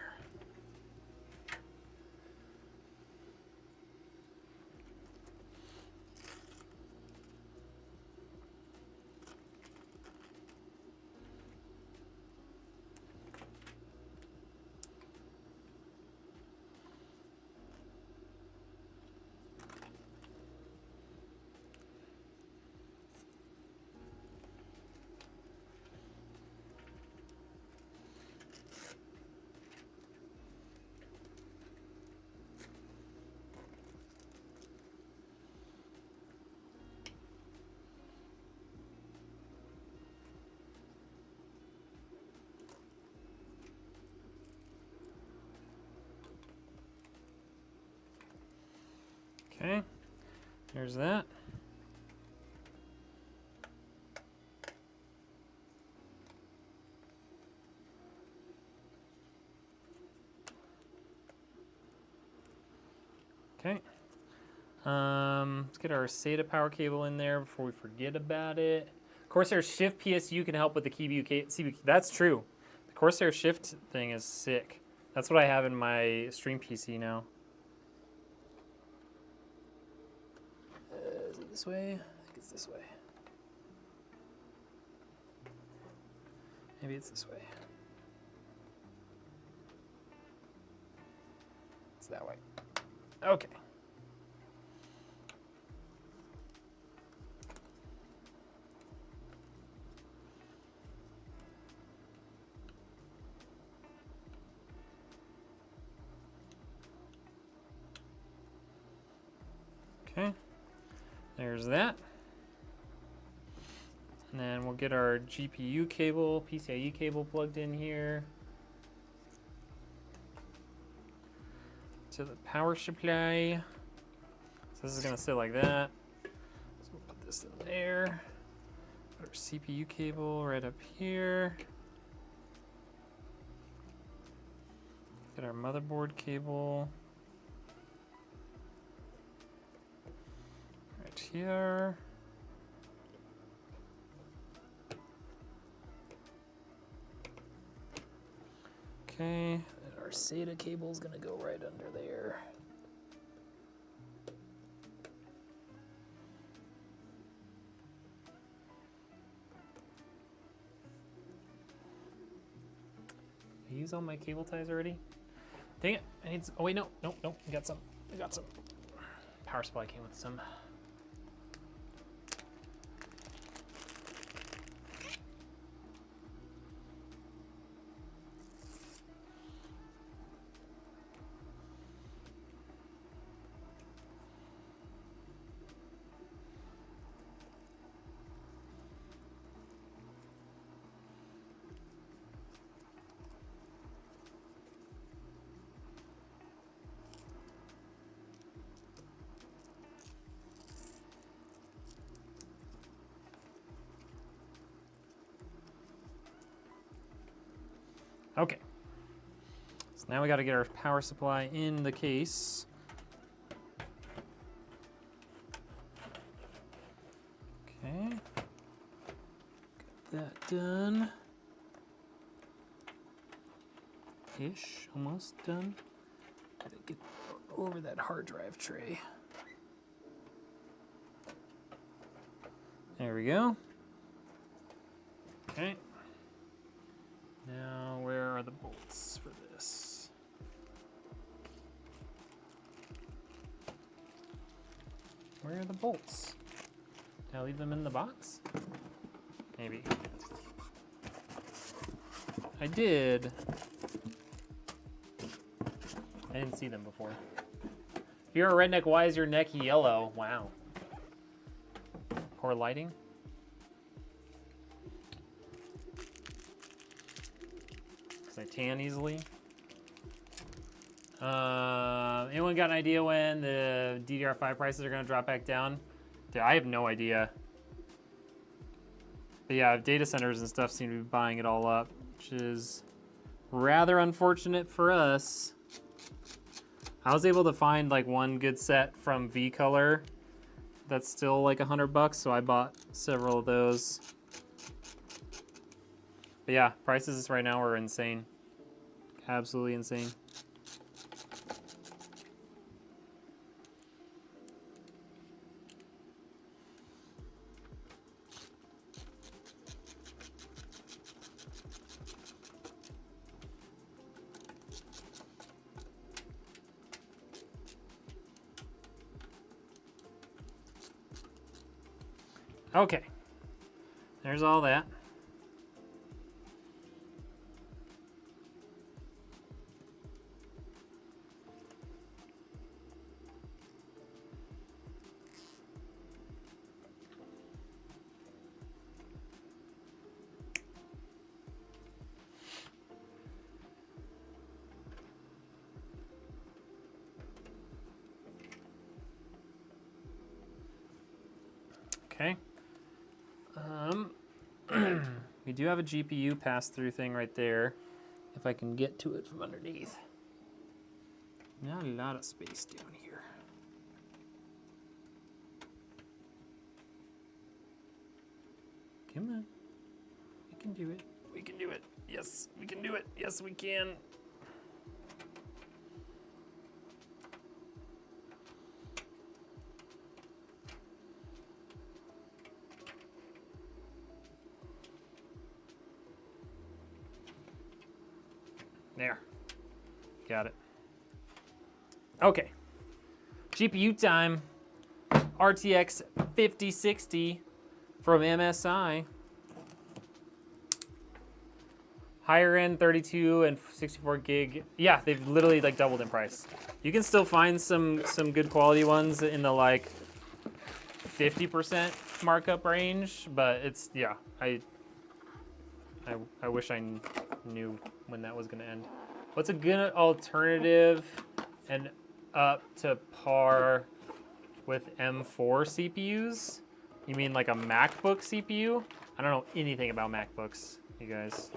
Okay, there's that. Okay. Let's get our SATA power cable in there before we forget about it. Corsair Shift PSU can help with the CPU. That's true. The Corsair Shift thing is sick. That's what I have in my stream PC now. Is it this way? I think it's this way. Maybe it's this way. It's that way. Okay. Okay, there's that. And then we'll get our GPU cable, PCIe cable plugged in here to the power supply. So this is gonna sit like that. So we'll put this in there. Put our CPU cable right up here. Get our motherboard cable right here. Okay, and our SATA cable is gonna go right under there. I use all my cable ties already? Dang it, I need some, oh wait, no, I got some. Power supply came with some. Okay, so now we got to get our power supply in the case. Okay, get that done. Ish, almost done. Gotta get over that hard drive tray. There we go. Okay. Now, where are the bolts for this? Where are the bolts? Did I leave them in the box? Maybe. I did. I didn't see them before. If you're a redneck, why is your neck yellow? Wow. Poor lighting. I tan easily. Anyone got an idea when the DDR5 prices are going to drop back down? Dude, I have no idea. But yeah, data centers and stuff seem to be buying it all up, which is rather unfortunate for us. I was able to find like one good set from VColor that's still like $100, so I bought several of those. But yeah, prices right now are insane. Absolutely insane. Okay, there's all that. Okay. We do have a GPU pass-through thing right there, if I can get to it from underneath. Not a lot of space down here. Come on. We can do it. We can do it. Yes, we can do it. Yes, we can. There. Got it. Okay. GPU time. RTX 5060 from MSI. Higher end 32 and 64 gig. Yeah, they've literally like doubled in price. You can still find some good quality ones in the like 50% markup range, but it's, yeah, I wish I knew when that was gonna end. What's a good alternative and up to par with M4 CPUs? You mean like a MacBook CPU? I don't know anything about MacBooks, you guys.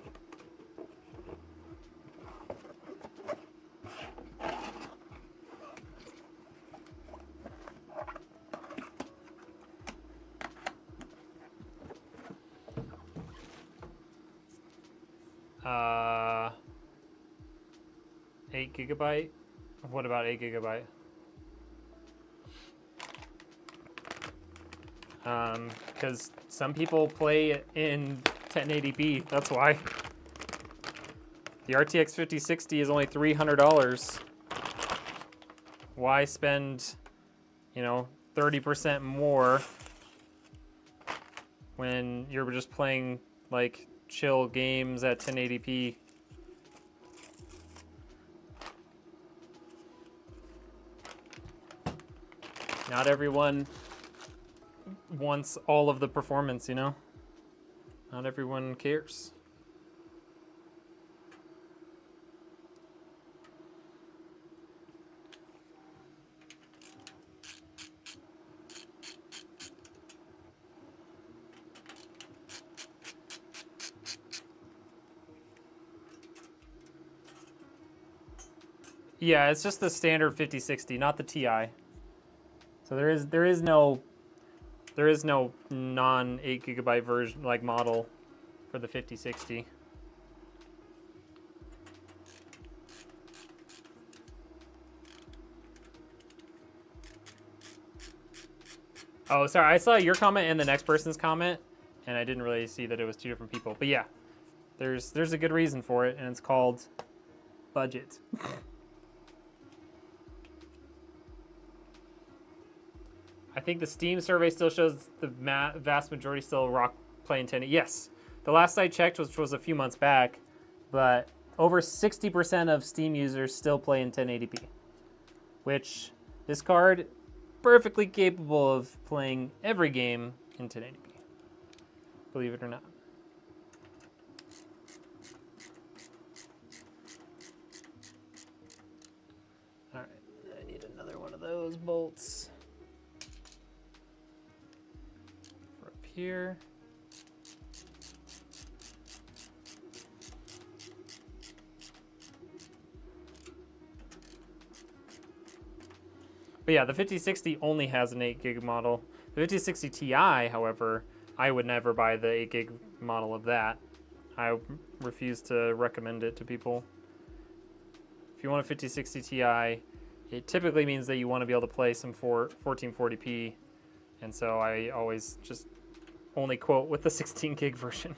Uh, 8 gigabyte? What about 8 gigabyte? Because some people play in 1080p, that's why. The RTX 5060 is only $300. Why spend, you know, 30% more when you're just playing like chill games at 1080p? Not everyone wants all of the performance, you know? Not everyone cares. Yeah, it's just the standard 5060, not the Ti. So there is no non 8 gigabyte version like model for the 5060. Oh, sorry, I saw your comment and the next person's comment, and I didn't really see that it was two different people. But yeah, there's a good reason for it, and it's called budget. I think the Steam survey still shows the vast majority still rock playing 1080. Yes, the last I checked, which was a few months back, but over 60% of Steam users still play in 1080p, which this card perfectly capable of playing every game in 1080p, believe it or not. All right, I need another one of those bolts. Here. But yeah, the 5060 only has an 8 gig model. The 5060 Ti, however, I would never buy the 8 gig model of that. I refuse to recommend it to people. If you want a 5060 Ti, it typically means that you want to be able to play some 1440p, and so I always just only quote with the 16 gig version.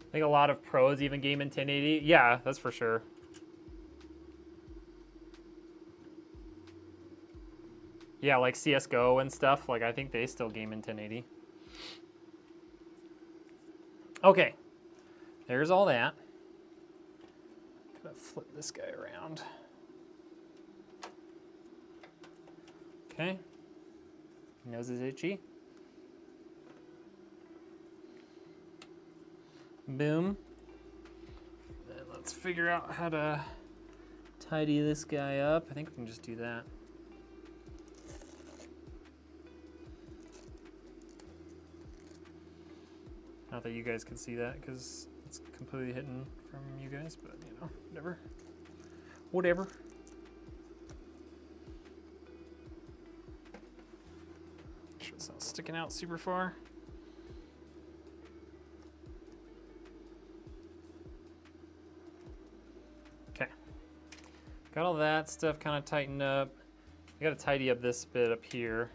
I think a lot of pros even game in 1080. Yeah, that's for sure. Yeah, like CSGO and stuff, like I think they still game in 1080. Okay, there's all that. Gotta flip this guy around. Okay. Nose is itchy. Boom. Then let's figure out how to tidy this guy up. I think we can just do that. Not that you guys can see that because it's completely hidden from you guys, but you know, whatever. sure it's not sticking out super far. Okay. Got all that stuff kind of tightened up. I got to tidy up this bit up here.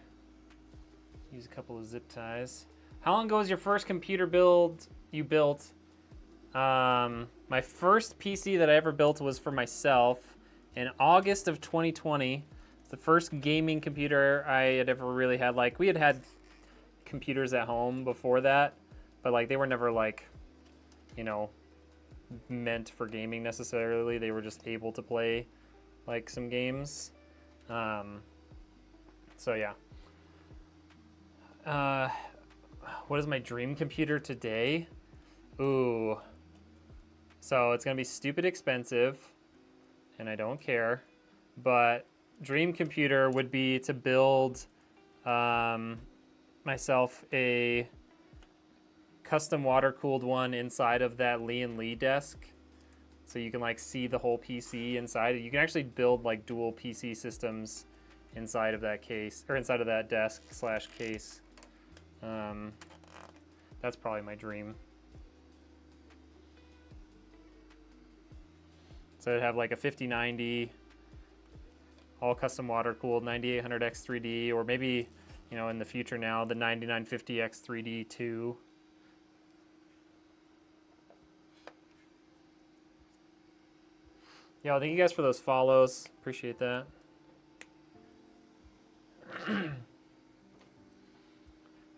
Use a couple of zip ties. How long ago was your first computer build you built? My first PC that I ever built was for myself in August of 2020. It's the first gaming computer I had ever really had. Like, we had computers at home before that, but like they were never like, you know, meant for gaming necessarily. They were just able to play like some games. So yeah. What is my dream computer today? Ooh. So it's gonna be stupid expensive, and I don't care, but dream computer would be to build myself a custom water-cooled one inside of that Lee desk, so you can like see the whole PC inside. You can actually build like dual PC systems inside of that case, or inside of that desk slash case. That's probably my dream. So it'd have like a 5090, all custom water cooled 9800X 3D, or maybe, you know, in the future now, the 9950X 3D 2. Yeah, thank you guys for those follows. Appreciate that.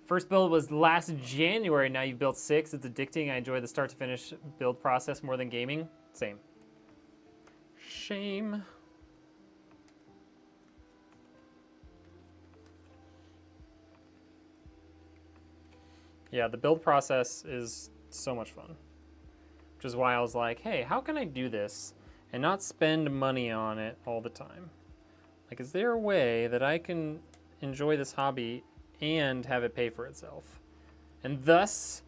First build was last January. Now you've built 6. It's addicting. I enjoy the start to finish build process more than gaming. Same. Shame. Yeah, the build process is so much fun, which is why I was like, hey, how can I do this and not spend money on it all the time? Like, is there a way that I can enjoy this hobby and have it pay for itself? And thus,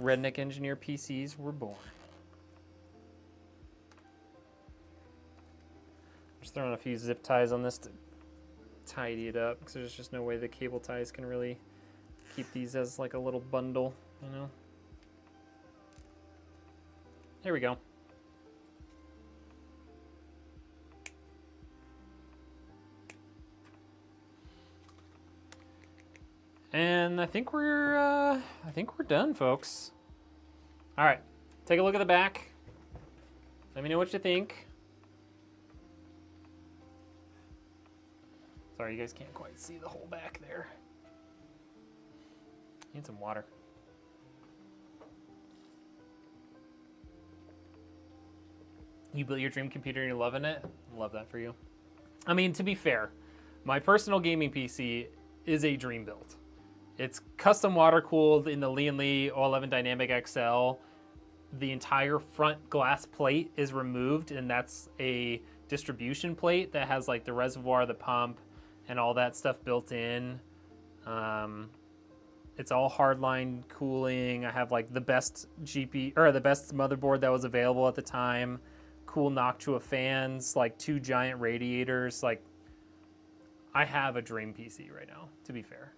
Redneck Engineer PCs were born. Just throwing a few zip ties on this to tidy it up, because there's just no way the cable ties can really keep these as like a little bundle, you know? There we go. And I think we're done, folks. All right, take a look at the back. Let me know what you think. Sorry, you guys can't quite see the whole back there. Need some water. You built your dream computer and you're loving it? Love that for you. I mean, to be fair, my personal gaming PC is a dream build. It's custom water cooled in the Lee 011 Dynamic XL. The entire front glass plate is removed, and that's a distribution plate that has like the reservoir, the pump, and all that stuff built in. It's all hardline cooling. I have like the best the best motherboard that was available at the time. Cool Noctua fans, like 2 giant radiators. Like, I have a dream PC right now, to be fair.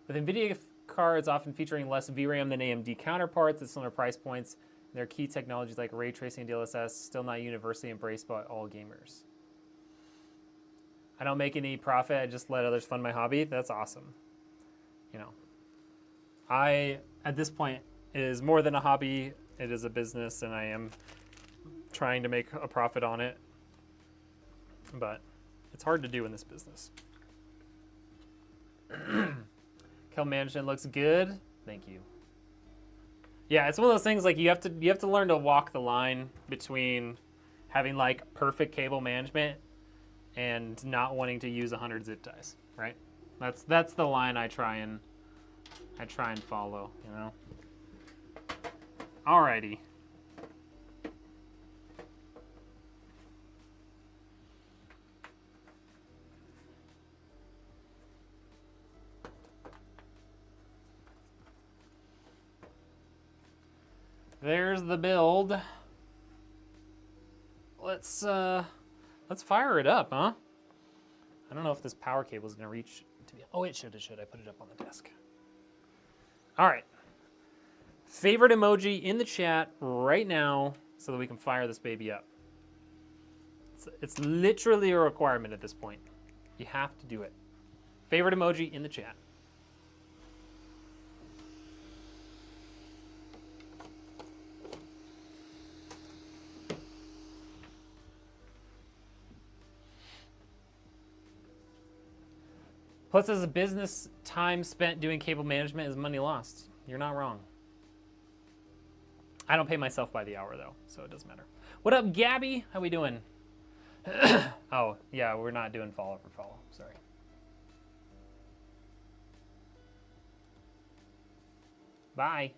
With Nvidia cards often featuring less VRAM than AMD counterparts at similar price points, their key technologies like ray tracing and DLSS still not universally embraced by all gamers. I don't make any profit, I just let others fund my hobby. That's awesome. You know, at this point, it is more than a hobby. It is a business, and I am trying to make a profit on it. But it's hard to do in this business. Kel management looks good. Thank you. Yeah, it's one of those things like you have to learn to walk the line between having like perfect cable management and not wanting to use 100 zip ties, right? That's the line I try and follow, you know. Alrighty. There's the build. Let's fire it up, huh? I don't know if this power cable is going to reach to me. Oh, it should. I put it up on the desk. All right. Favorite emoji in the chat right now so that we can fire this baby up. It's literally a requirement at this point. You have to do it. Favorite emoji in the chat. Plus, as a business, time spent doing cable management is money lost. You're not wrong. I don't pay myself by the hour, though, so it doesn't matter. What up, Gabby? How we doing? Oh, yeah, we're not doing follow for follow. Sorry. Bye.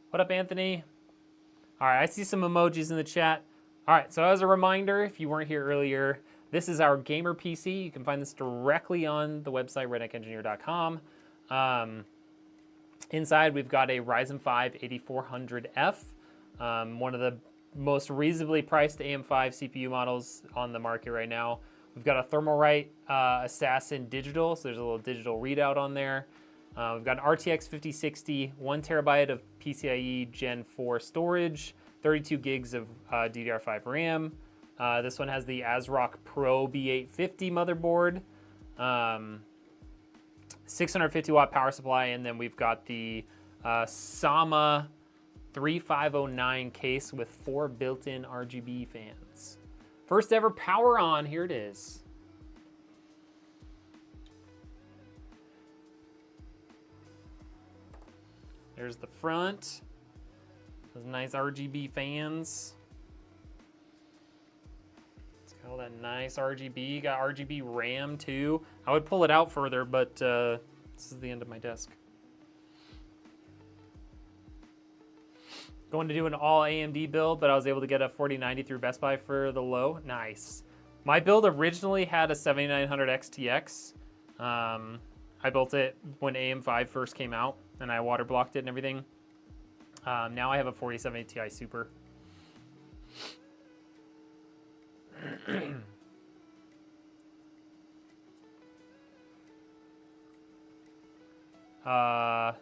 What up, Anthony? All right, I see some emojis in the chat. All right, so as a reminder, if you weren't here earlier, this is our gamer PC. You can find this directly on the website, redneckengineer.com. Inside, we've got a Ryzen 5 8400F, one of the most reasonably priced AM5 CPU models on the market right now. We've got a Thermalright Assassin digital, so there's a little digital readout on there. We've got an RTX 5060, 1 terabyte of PCIe Gen 4 storage, 32 gigs of DDR5 RAM. This one has the ASRock Pro B850 motherboard, 650 watt power supply, and then we've got the Sama 3509 case with 4 built-in RGB fans. First ever power on, here it is. There's the front. Those nice RGB fans. It's got all that nice RGB. Got RGB RAM too. I would pull it out further, but this is the end of my desk. Going to do an all AMD build, but I was able to get a 4090 through Best Buy for the low. Nice. My build originally had a 7900 XTX. I built it when AM5 first came out, and I water blocked it and everything. Now I have a 4070 Ti Super. I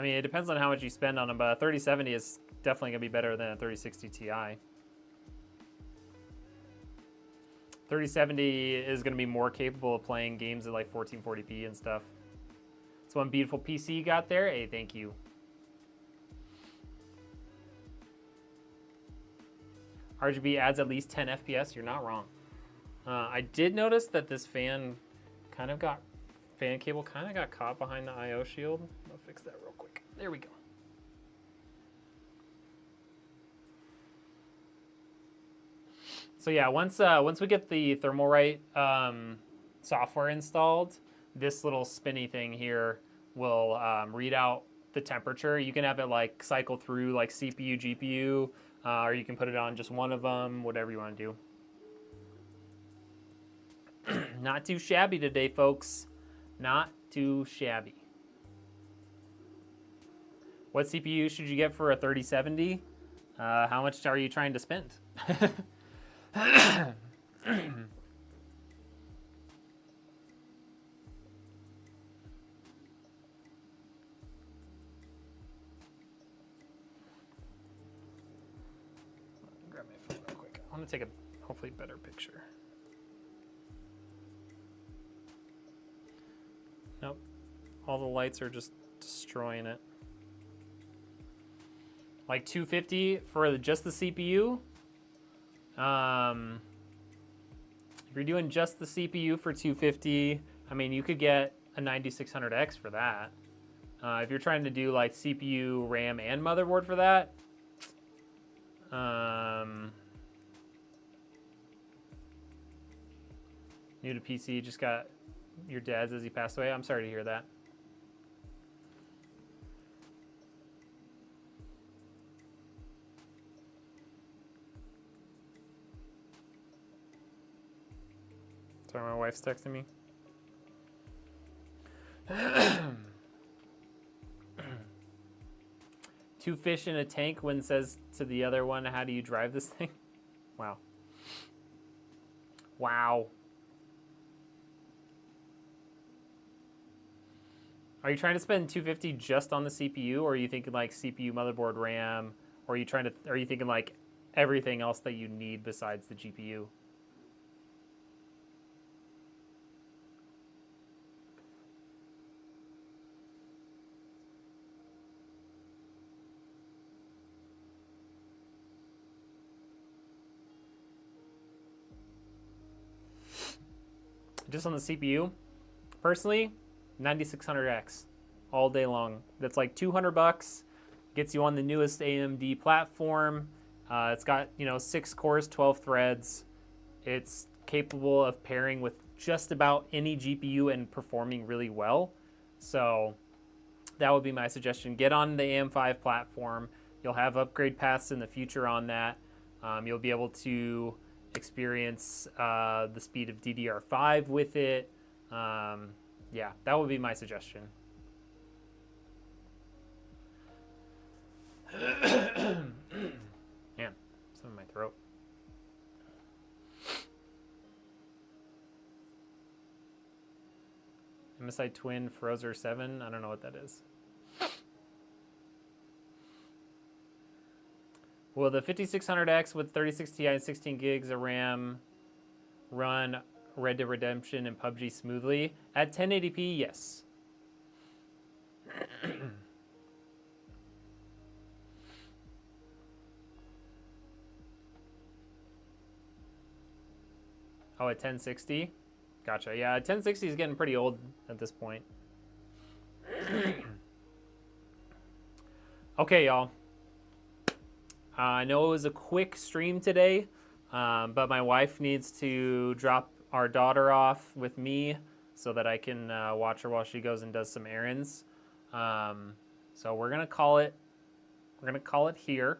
mean, it depends on how much you spend on them, but a 3070 is definitely going to be better than a 3060 Ti. 3070 is going to be more capable of playing games at like 1440p and stuff. It's one beautiful PC you got there. Hey, thank you. RGB adds at least 10 FPS. You're not wrong. I did notice that this fan cable kind of got caught behind the I/O shield. I'll fix that real quick. There we go. So yeah, once we get the Thermalright software installed, this little spinny thing here will read out the temperature. You can have it like cycle through like CPU, GPU, or you can put it on just one of them, whatever you want to do. Not too shabby today, folks. Not too shabby. What CPU should you get for a 3070? How much are you trying to spend? Grab my phone real quick. I want to take a hopefully better picture. Nope. All the lights are just destroying it. Like 250 for just the CPU. If you're doing just the CPU for 250, I mean, you could get a 9600X for that. If you're trying to do like CPU, RAM, and motherboard for that, new to PC, just got your dad's as he passed away. I'm sorry to hear that. Sorry, my wife's texting me. Two fish in a tank when says to the other one, how do you drive this thing? Wow. Wow. Are you trying to spend $250 just on the CPU, or are you thinking like CPU, motherboard, RAM, or are you thinking like everything else that you need besides the GPU? Just on the CPU, personally, 9600X all day long. That's like $200, gets you on the newest AMD platform. It's got, 6 cores, 12 threads. It's capable of pairing with just about any GPU and performing really well. So that would be my suggestion. Get on the AM5 platform. You'll have upgrade paths in the future on that. You'll be able to experience the speed of DDR5 with it. Yeah, that would be my suggestion. Man, some in my throat. MSI Twin Frozer 7, I don't know what that is. Will the 5600X with 3060 Ti and 16 gigs of RAM run Red Dead Redemption and PUBG smoothly? At 1080p, yes. Oh, at 1060? Gotcha. Yeah, 1060 is getting pretty old at this point. Okay, y'all. I know it was a quick stream today, but my wife needs to drop our daughter off with me so that I can watch her while she goes and does some errands. So we're gonna call it. We're gonna call it here.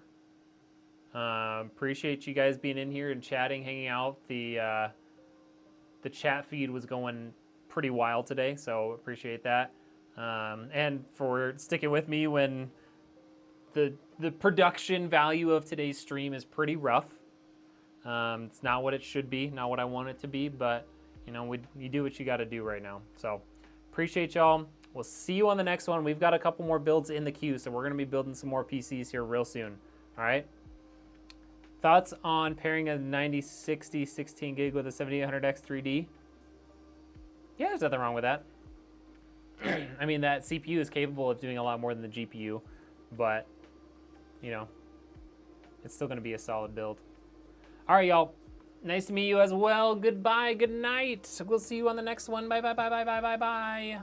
Appreciate you guys being in here and chatting, hanging out. The chat feed was going pretty wild today, so appreciate that. And for sticking with me when the production value of today's stream is pretty rough. It's not what it should be, not what I want it to be, but you do what you got to do right now. So appreciate y'all. We'll see you on the next one. We've got a couple more builds in the queue, so we're going to be building some more PCs here real soon. All right. Thoughts on pairing a 9060 16 gig with a 7800X 3D? Yeah, there's nothing wrong with that. I mean, that CPU is capable of doing a lot more than the GPU, but it's still going to be a solid build. All right, y'all. Nice to meet you as well. Goodbye. Good night. We'll see you on the next one. Bye, bye, bye, bye, bye, bye, bye.